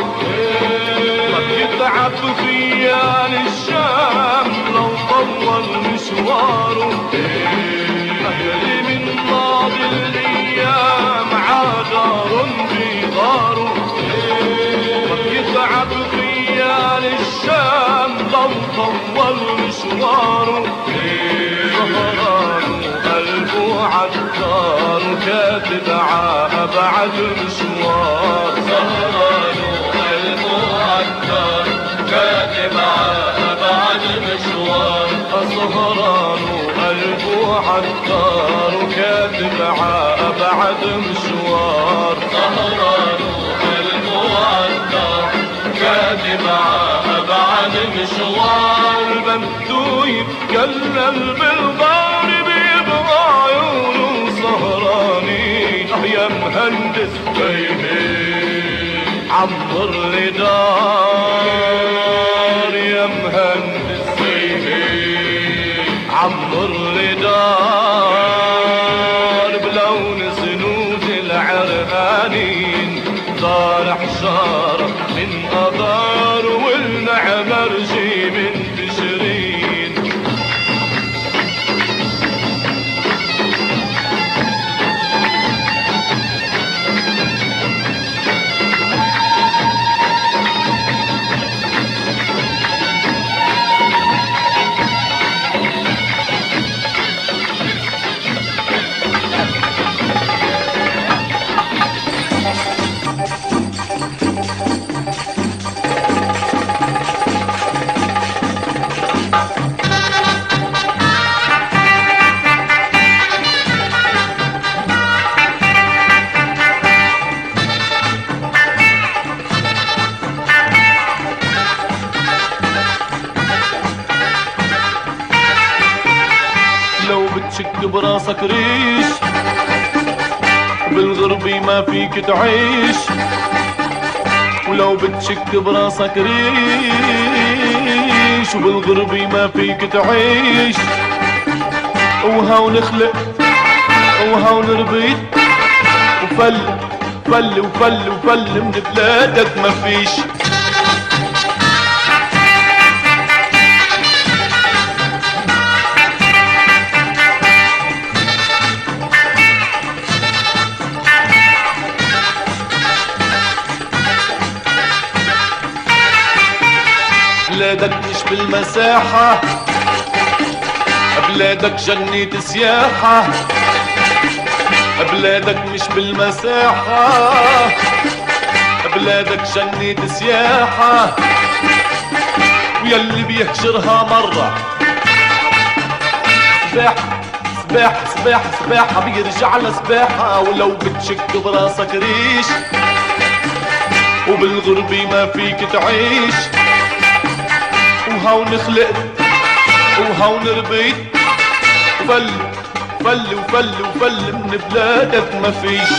ما يتعب خيال الشام لو طول مشواره أهلي من ماضي الأيام عادار بغاروا ما يتعب خيال الشام لو طول مشواره سهران قلبه عالدار كاتب بعد مشوار سهران قلبه عالدار كاتب بعد مشوار سهران قلبه عالدار كاتب بعد مشوار سهران قلبه عالدار كاتب بعد مشوار بمدو يتكلم بالغار بيبغى عيونه سهرانين يا مهندس عمر لي دار يا مهندس عمر لي دار بلون سنود العرقانين دار حجارة من أبار والمعمرجي من تشرين بتشك براسك ريش وبالغربة ما فيك تعيش، ولو بتشك براسك ريش وبالغربة ما فيك تعيش، وهون خلق وهون ربيت وفل فل وفل وفل من بلادك ما فيش. بلادك مش بالمساحة، بلادك جنة سياحة، بلادك مش بالمساحة، بلادك جنة سياحة، ويلي بيهجرها مرة سباحة سباحة سباحة سباحة بيرجع لسباحة، ولو بتشك براسك ريش وبالغربة ما فيك تعيش، وهون خلقت وهون ربيت وفل فل وفل وفل من بلادك ما فيش.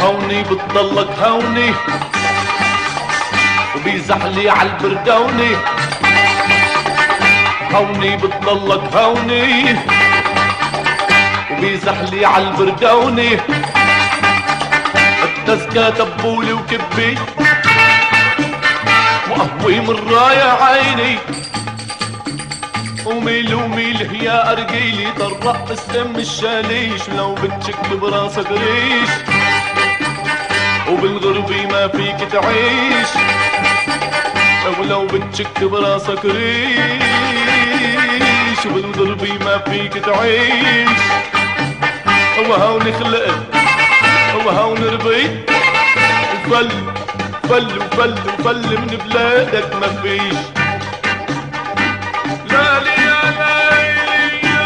هوني بتضلك هوني وبيزحلي عالبردوني، هوني بتضلك هوني وبيزحلي عالبردوني، التزكى تبولي وكبي وقهوي من راية عيني، وميل وميل يا أرجيلي طرق السم الشاليش، لو بتشك براسك ريش وبالغربة ما فيك تعيش، ولو بتشك براسك ريش وبالغربة ما فيك تعيش، وهون خلقت وهون ربيت وفل فل وفل وفل من بلادك ما فيش. لا لي يا ليلي يا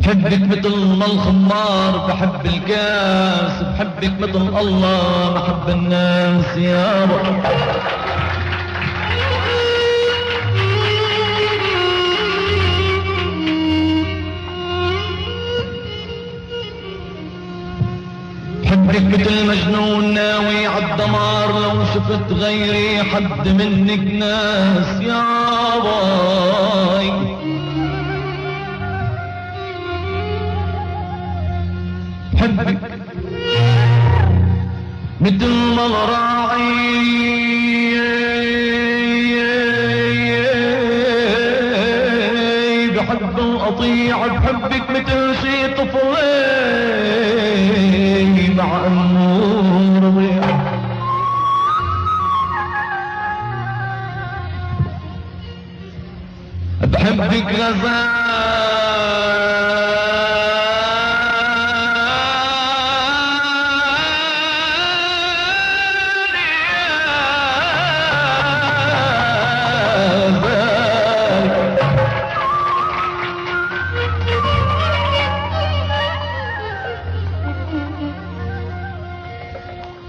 بحبك مثل ما الخمار بحب الكاس، بحبك مثل الله بحب الناس يابا. بحبك مثل مجنون ناوي عالدمار، لو شفت غيري حد منك ناس يابا. بحبك مثل ما الراعي بحب وأطيع بحبك مثل شي طفلي مع أمه رضيع. بحبك غزال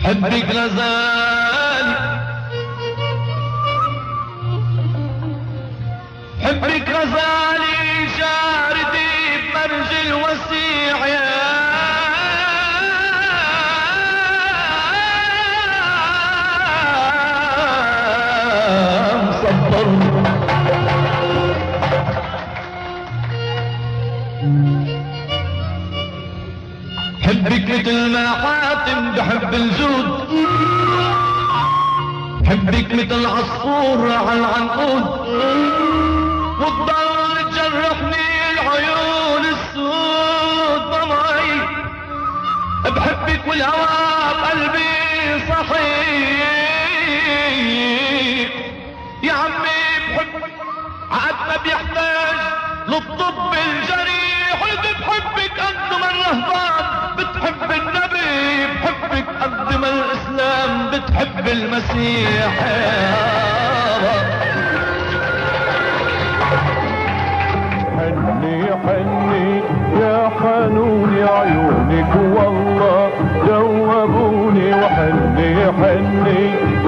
حبك غزال حبك غزالي شاردي بمرج الوسيع يا مصبر. حبك مثل ما حاتم بحب الجود، حبك مثل عصفور على العنقود، وتضل تجرحني العيون السود ضمعي. بحبك والهوى بقلبي صحيح يا عمي، بحبك عقد ما بيحتاج للطب الجريح. بحبك قد ما الرهبان بتحب النبي، بحبك قد ما الاسلام بتحب المسيح. حني حني يا حنون عيونك والله جوبوني، وحني حني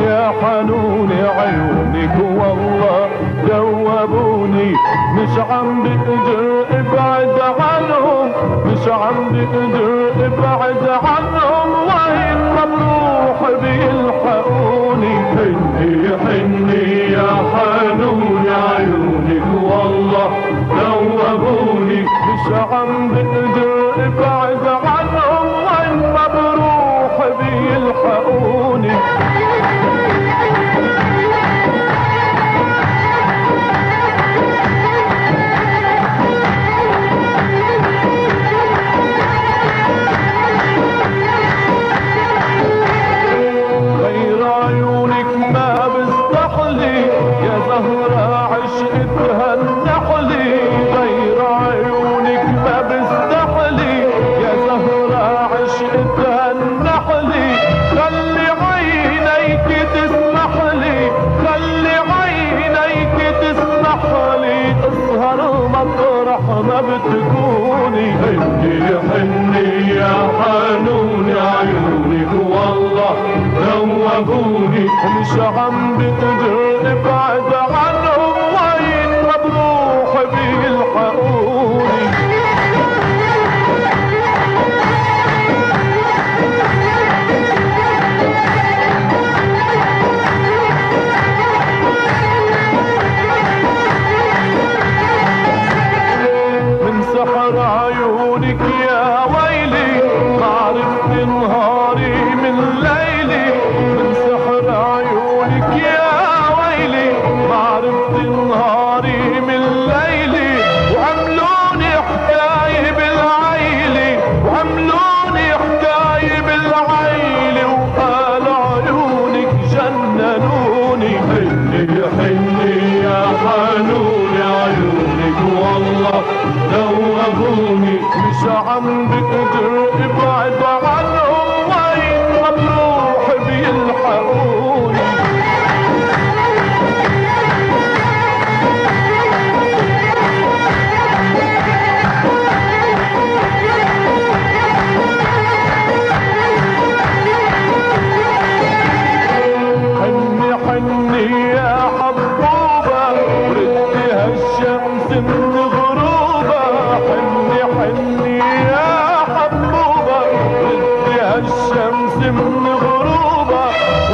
يا حنون عيونك والله جوبوني. مش عم بقدر ابعد عنهم، مش عم بقدر ابعد عنهم، وين ما بروح بيلحقوني. حني حني يا حنون عيونك والله جوبوني. مش عم بقدر ابعد عنهم، وين ما بروح بيلحقوني. غير عيونك ما بستحلي يا زهرة عشقتها النحلي. غير عيونك ما بستحلي يا زهرة عشقتها النحلي. خلي عينيك تسمح لي، خلي عينيك تسمح لي، اسهر مطرح ما بتكوني. حني حني يا حنون عيونك والله جوبوني. مش عم بقدر ابعد عنهم، وين ما بروح بيلحقوني. من سحر عيونك يا ويلي ما عرفت نهاري من ليلي. من سحر عيونك يا ويلي ما عرفت نهاري من ليلي. وعملوني حكاية بالعيلي، وعملوني حكاية بالعيلي، وقال عيونك جننوني. حني حني يا حنون عيونك والله جوبوني. مش عم بقدر ابعد عنهم، وين ما بروح بيلحقوني. حني حني يا حبوبة ردي هالشمس من غروبة. حني حني يا حبوبة ردي هالشمس من غروبة.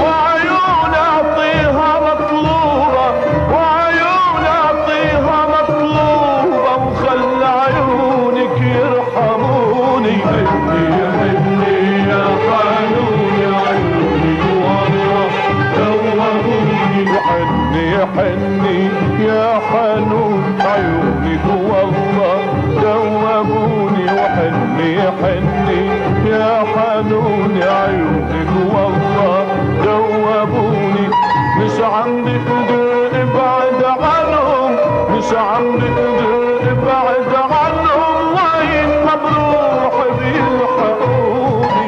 وعيون اعطيها مطلوبة، وعيون اعطيها مطلوبة، وخلى عيونك يرحموني. حني حني يا حنون عيونك والله جوبوني. وحني حني يا حنون عيونك عيونك والله دوبوني وحني حني يا حنوني عيونك والله دوبوني مش عم بقدر ابعد عنهم مش عم بقدر ابعد عنهم وين ما بروح بيلحقوني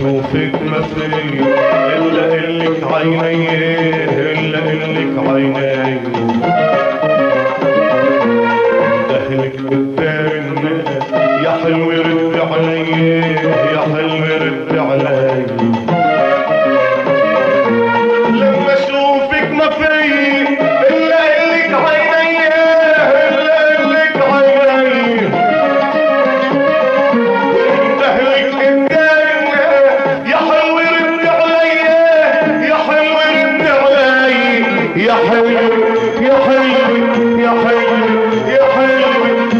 اشوفك ما في الا الك عيني الا الك عيني دخلك قدامنا يا حلو رد علي يا حلو رد علي لما اشوفك ما في الا الك عيني الا الك عيني دخلك قدامنا يا حلو رد علي يا حلو رد علي يا حلو يا حلو يا حلو يا حلو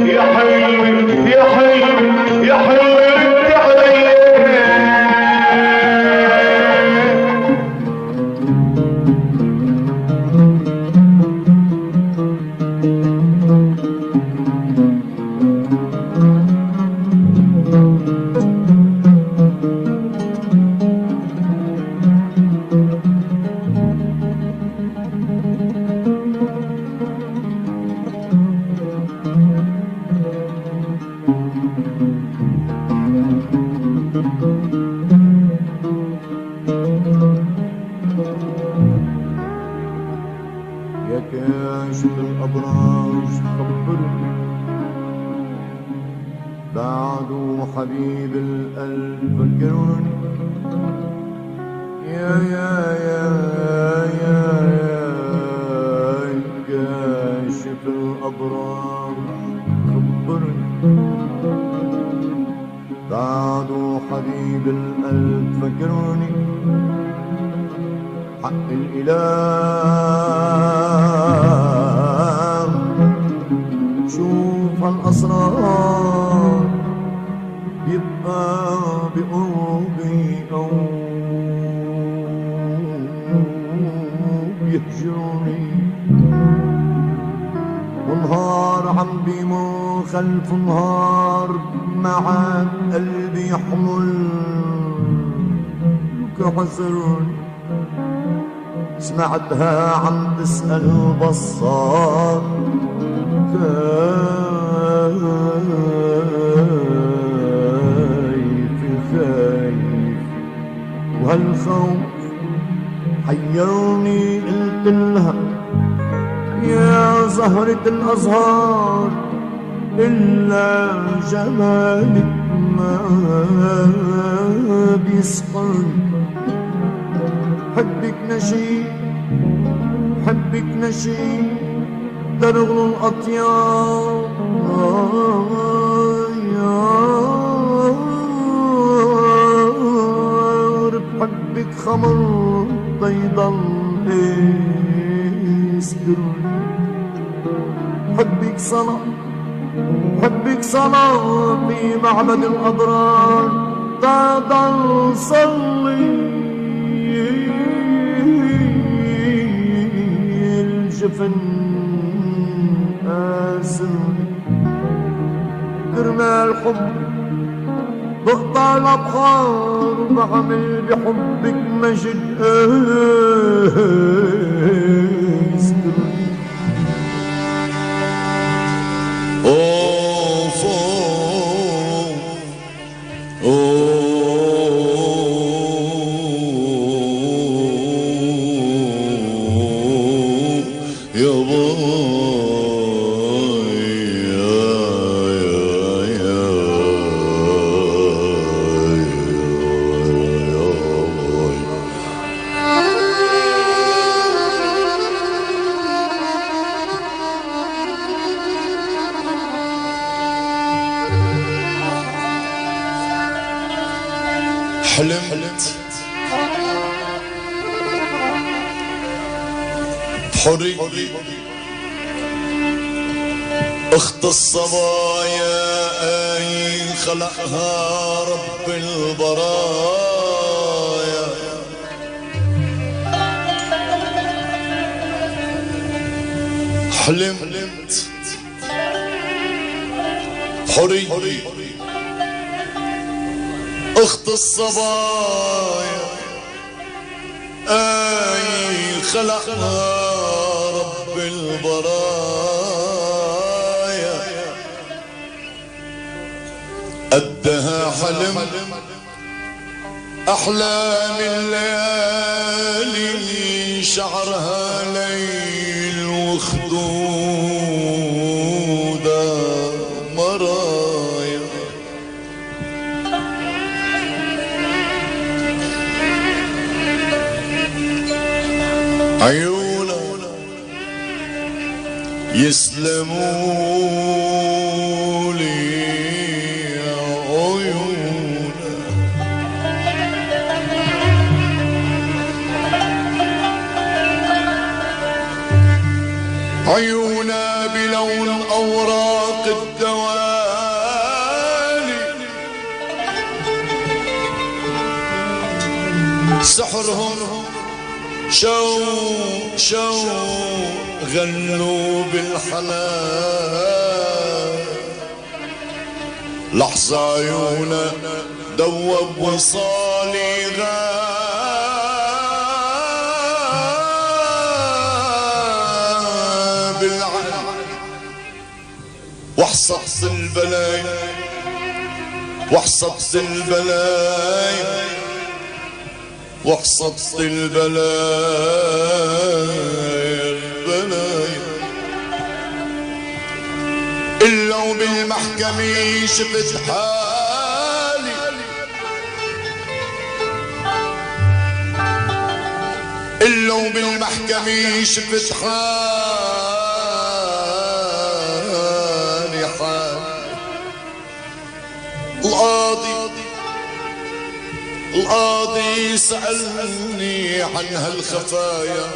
يا حلو يا حلو يا حلو رد علي يا كاشف الأبراج خبرني بعده حبيب القلب فكرني يا كاشف الأبراج خبرني بعده حبيب القلب فكرني حق الإله شوف هالأسرار يبقى بقربي أو بيهجرني ونهار عم بيمر خلف نهار مع قلبي يحمل كحزرني سمعتها عم تسأل بصار خايف خايف وهالخوف حيرني قلت لها يا زهرة الأزهار إلا جمالك ما بيسقرني حبك نشيد حبك نشيد ترغل الأطيار بحبك خمر ضيضل يسكرني حبك صلاة حبك صلاة في معبد الأضرار تضل صلي الجفن آسرني كرمال الحب بقطع الأبحار وبعمل بحبك مجد آسرني أوف يا حلمت بحرية اخت الصبايا اي خلقها رب البرايا حلمت بحرية اخت الصبايا اي خلقها رب البرايا قدها حلم أحلام الليالي شعرها ليل وخدودة مرايا عيونا يسلموا لي عيونا عيونا بلون أوراق الدوالي سحرهم شو غنوا بالحنان لحظة عيونا دوب وصالي غاب العين وحصحص البلاي وحصحص البلاي وحصحص البلاي إلا بالمحكمة شفت حالي إلا بالمحكمة شفت حالي القاضي سألني عن هالخفايا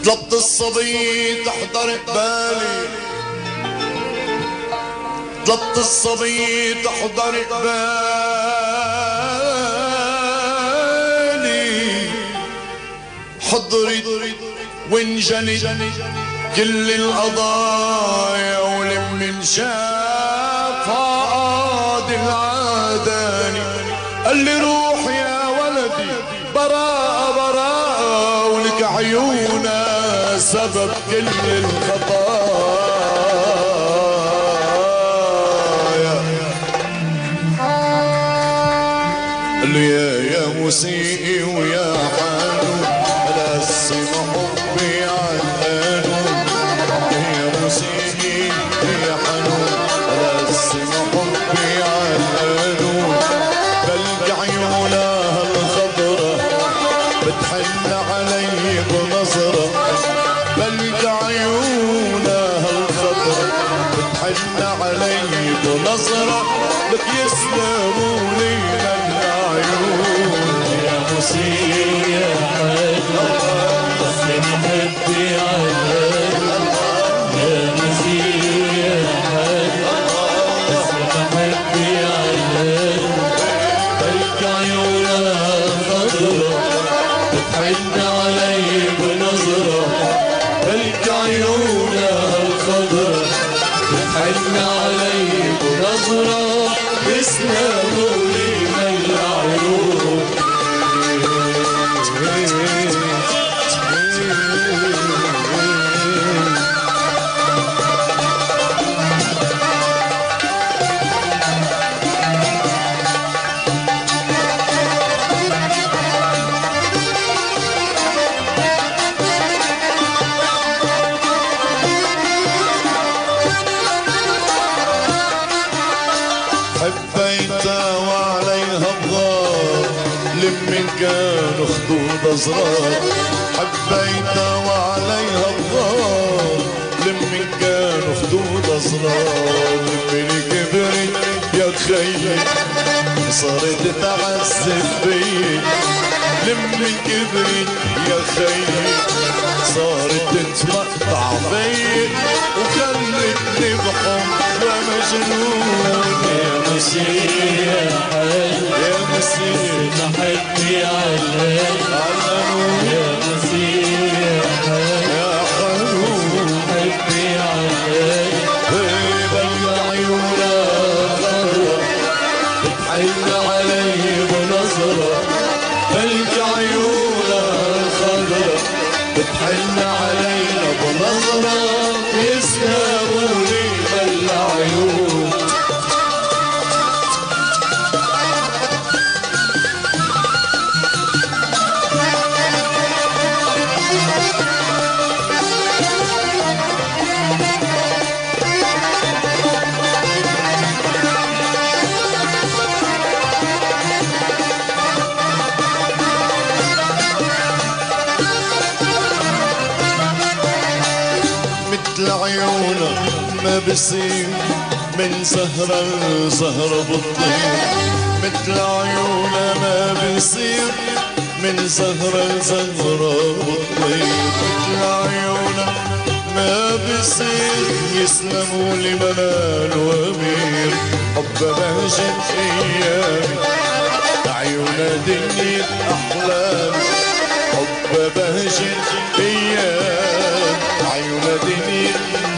طلبت الصبي تحضر قبالي طلبت الصبي تحضر قبالي حضرت وانجلت كل القضايا ولمن شافها قاضي العداني قال لي روح يا ولدي براءة براءة ولك عيونا سبب كل الخطايا قال لي يا مسيئي ويا حنون رسم حبي عنانون يا مسيئي يا حنون رسم حبي عنانون بلق عيونها الخضرة بتحن علي بنظرة بلق عيونها الخضرة بتحن علي بنظرة لك يسلموا لي من العيون يا مسيء يا حنون رسم حبي عنانون يا مسيء يا حنون رسم حبي عنانون بلق عيونها الخضرة بتحن علي بنظرة بلق عيونها الخضرة بتحن علي بنظرة يسلموا لي من العيون حبيتها وعليها بغار لمن كانوا خدود أزرار حبيتها وعليها بغار لمن كانوا خدود أزرار لمن كبرت يا خيي صارت تعذب بي لمن كبرت يا خيي صارت تتمقطع بي وخلتني بحب مجنون يا مسيء يا حنون يا مسيء حبي علانون يا مسيء يا حنون حبي علانون بلق عيونها خضرة بتحن علي بنظرة بلق عيونها خضرة بتحن علي بنظرة يسلموا لي بالعيون عيونه ما بصير من زهرة زهرة بتطير مثل عيونه ما بصير من زهرة زهرة بتطير مثل عيونه ما بصير يسلموا لي منال وامير حب بهجة ايامي عيونه دنيا احلامي حب بهجة ايام عيونه دنيا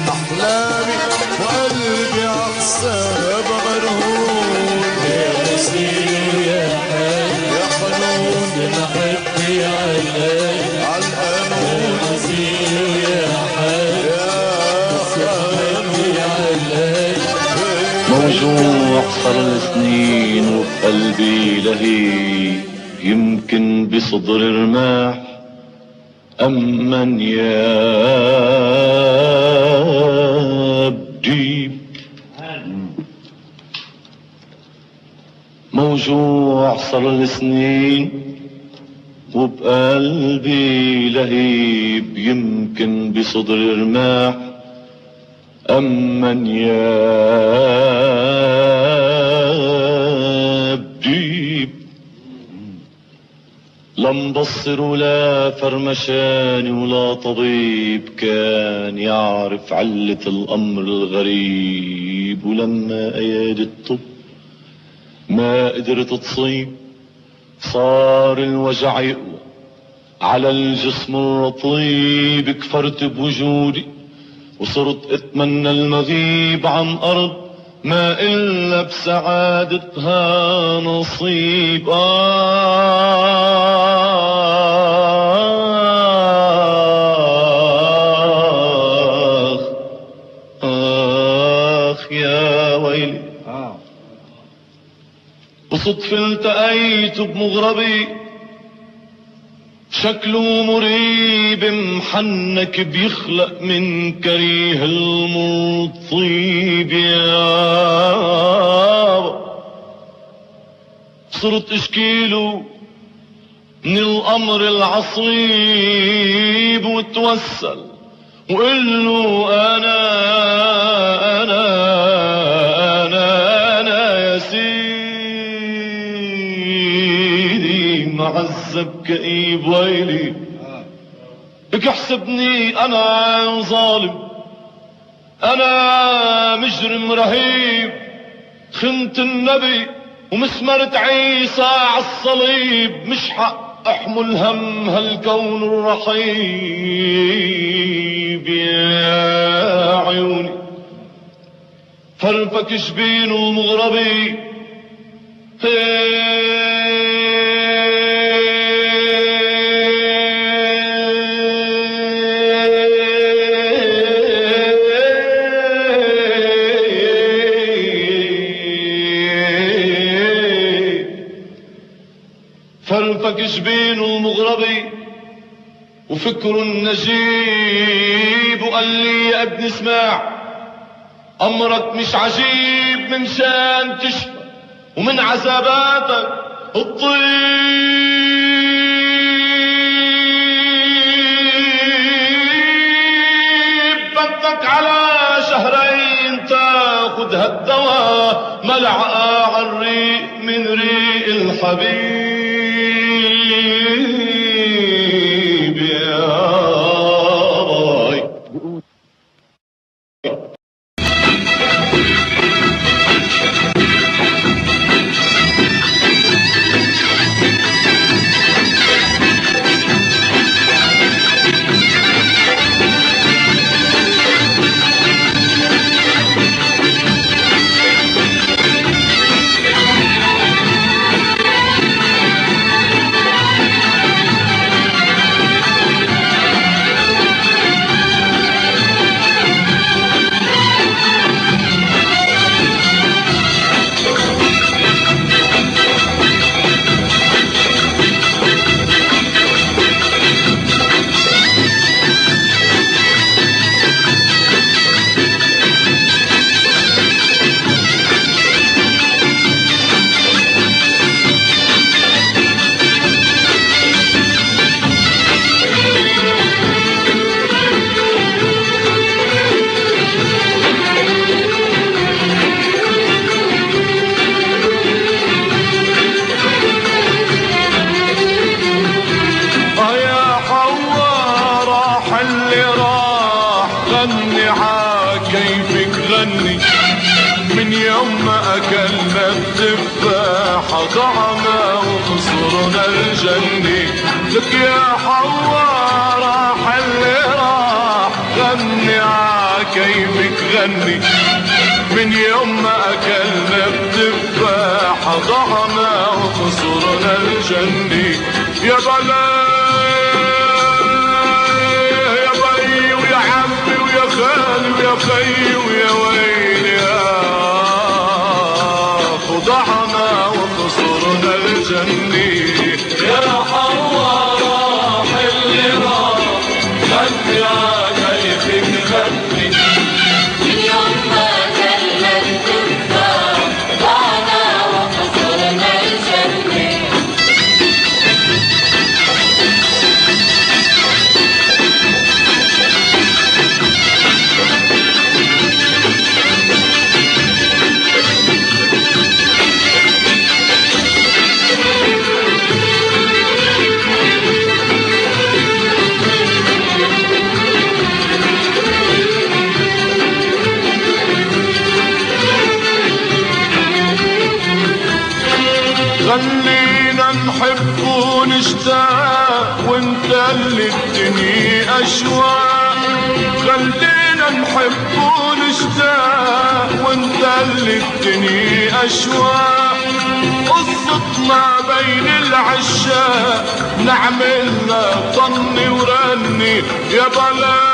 احلامي وقلبي عالسهب مرهون يا نسيم يا حلو يا حنون محبي عالقانون نسيم يا موجوع صار سنين وبقلبي لهيب يمكن بصدر رماح أمن يا بجيب موجوع صار سنين وبقلبي لهيب يمكن بصدر رماح أمن يا بجيب لا مبصر ولا فرمشاني ولا طبيب كان يعرف علة الأمر الغريب ولما أيادي الطب ما قدرت تصيب صار الوجع يقوى على الجسم الرطيب كفرت بوجودي وصرت اتمنى المغيب عن ارض ما الا بسعادتها نصيب اخ يا ويلي بصدفة التقيت بمغربي شكله مريب محنك بيخلق من كريه المطيب يا صرت اشكيله من الامر العصيب وتوسل وقله انا يا سيدي معذب كئيب ويلي لك احسبني انا ظالم انا مجرم رهيب خنت النبي ومسمرت عيسى عالصليب مش حق احمل هم هالكون الرحيب يا عيوني فرفك جبين المغربي فرفك جبين المغربي وفكر النجيب وقال لي يا ابني اسمع امرك مش عجيب من شان تشفى ومن عذاباتك الطيب بدك على شهرين تاخد هالدواء ملعقة عالريق من ريق الحبيب يا باي التفاح ضعنا وخسرنا الجنة. لك يا حواء راح اللي راح غني عكيفك غني. من يوم ما أكلنا التفاح ضعنا وخسرنا الجنة. يا بلا يا بي ويا عمي ويا خالي ويا خي ويا ويلي ضعنا وخسرنا الجنة. يا حواء راح اللي راح غني عكيفك غني. من يوم ما أكلنا التفاح ضعنا وخسرنا الجنة. خلينا نحب ونشتاق وانت اللي الدنيا اشواق. خلينا نحب ونشتاق وانت اللي الدنيا اشواق. قصتنا بين العشاق نعملنا طني ورني. يا بلا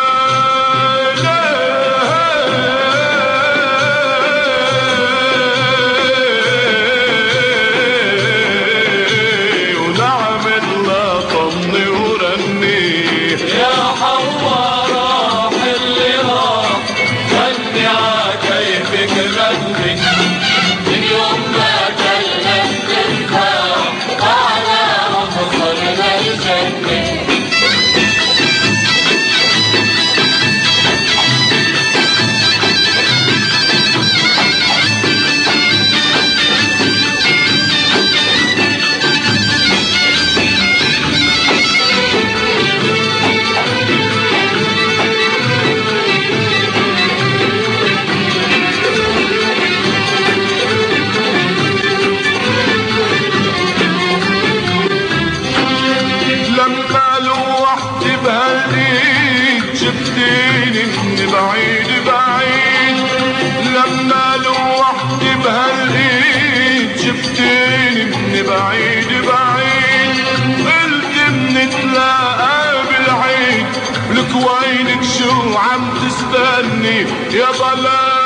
شفتيني من بعيد بعيد. لما لوحدي بهالايد شفتيني من بعيد بعيد. قلت بنتلاقى بالعيد. لك وينك شو عم تستني يا ضلال.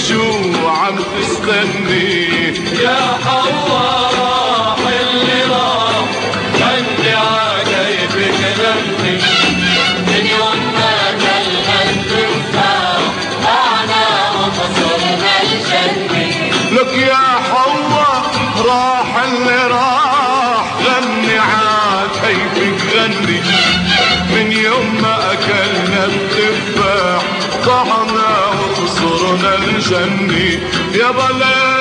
شو عم تستني يا حواء راح اللي راح غني عكيفك غني. من يوم ما أكلنا التفاح ضعنا وخسرنا الجنة. لك يا حواء راح اللي راح غني عكيفك غني. من يوم ما أكلنا التفاح ضعنا وخسرنا الجنة. يا بلا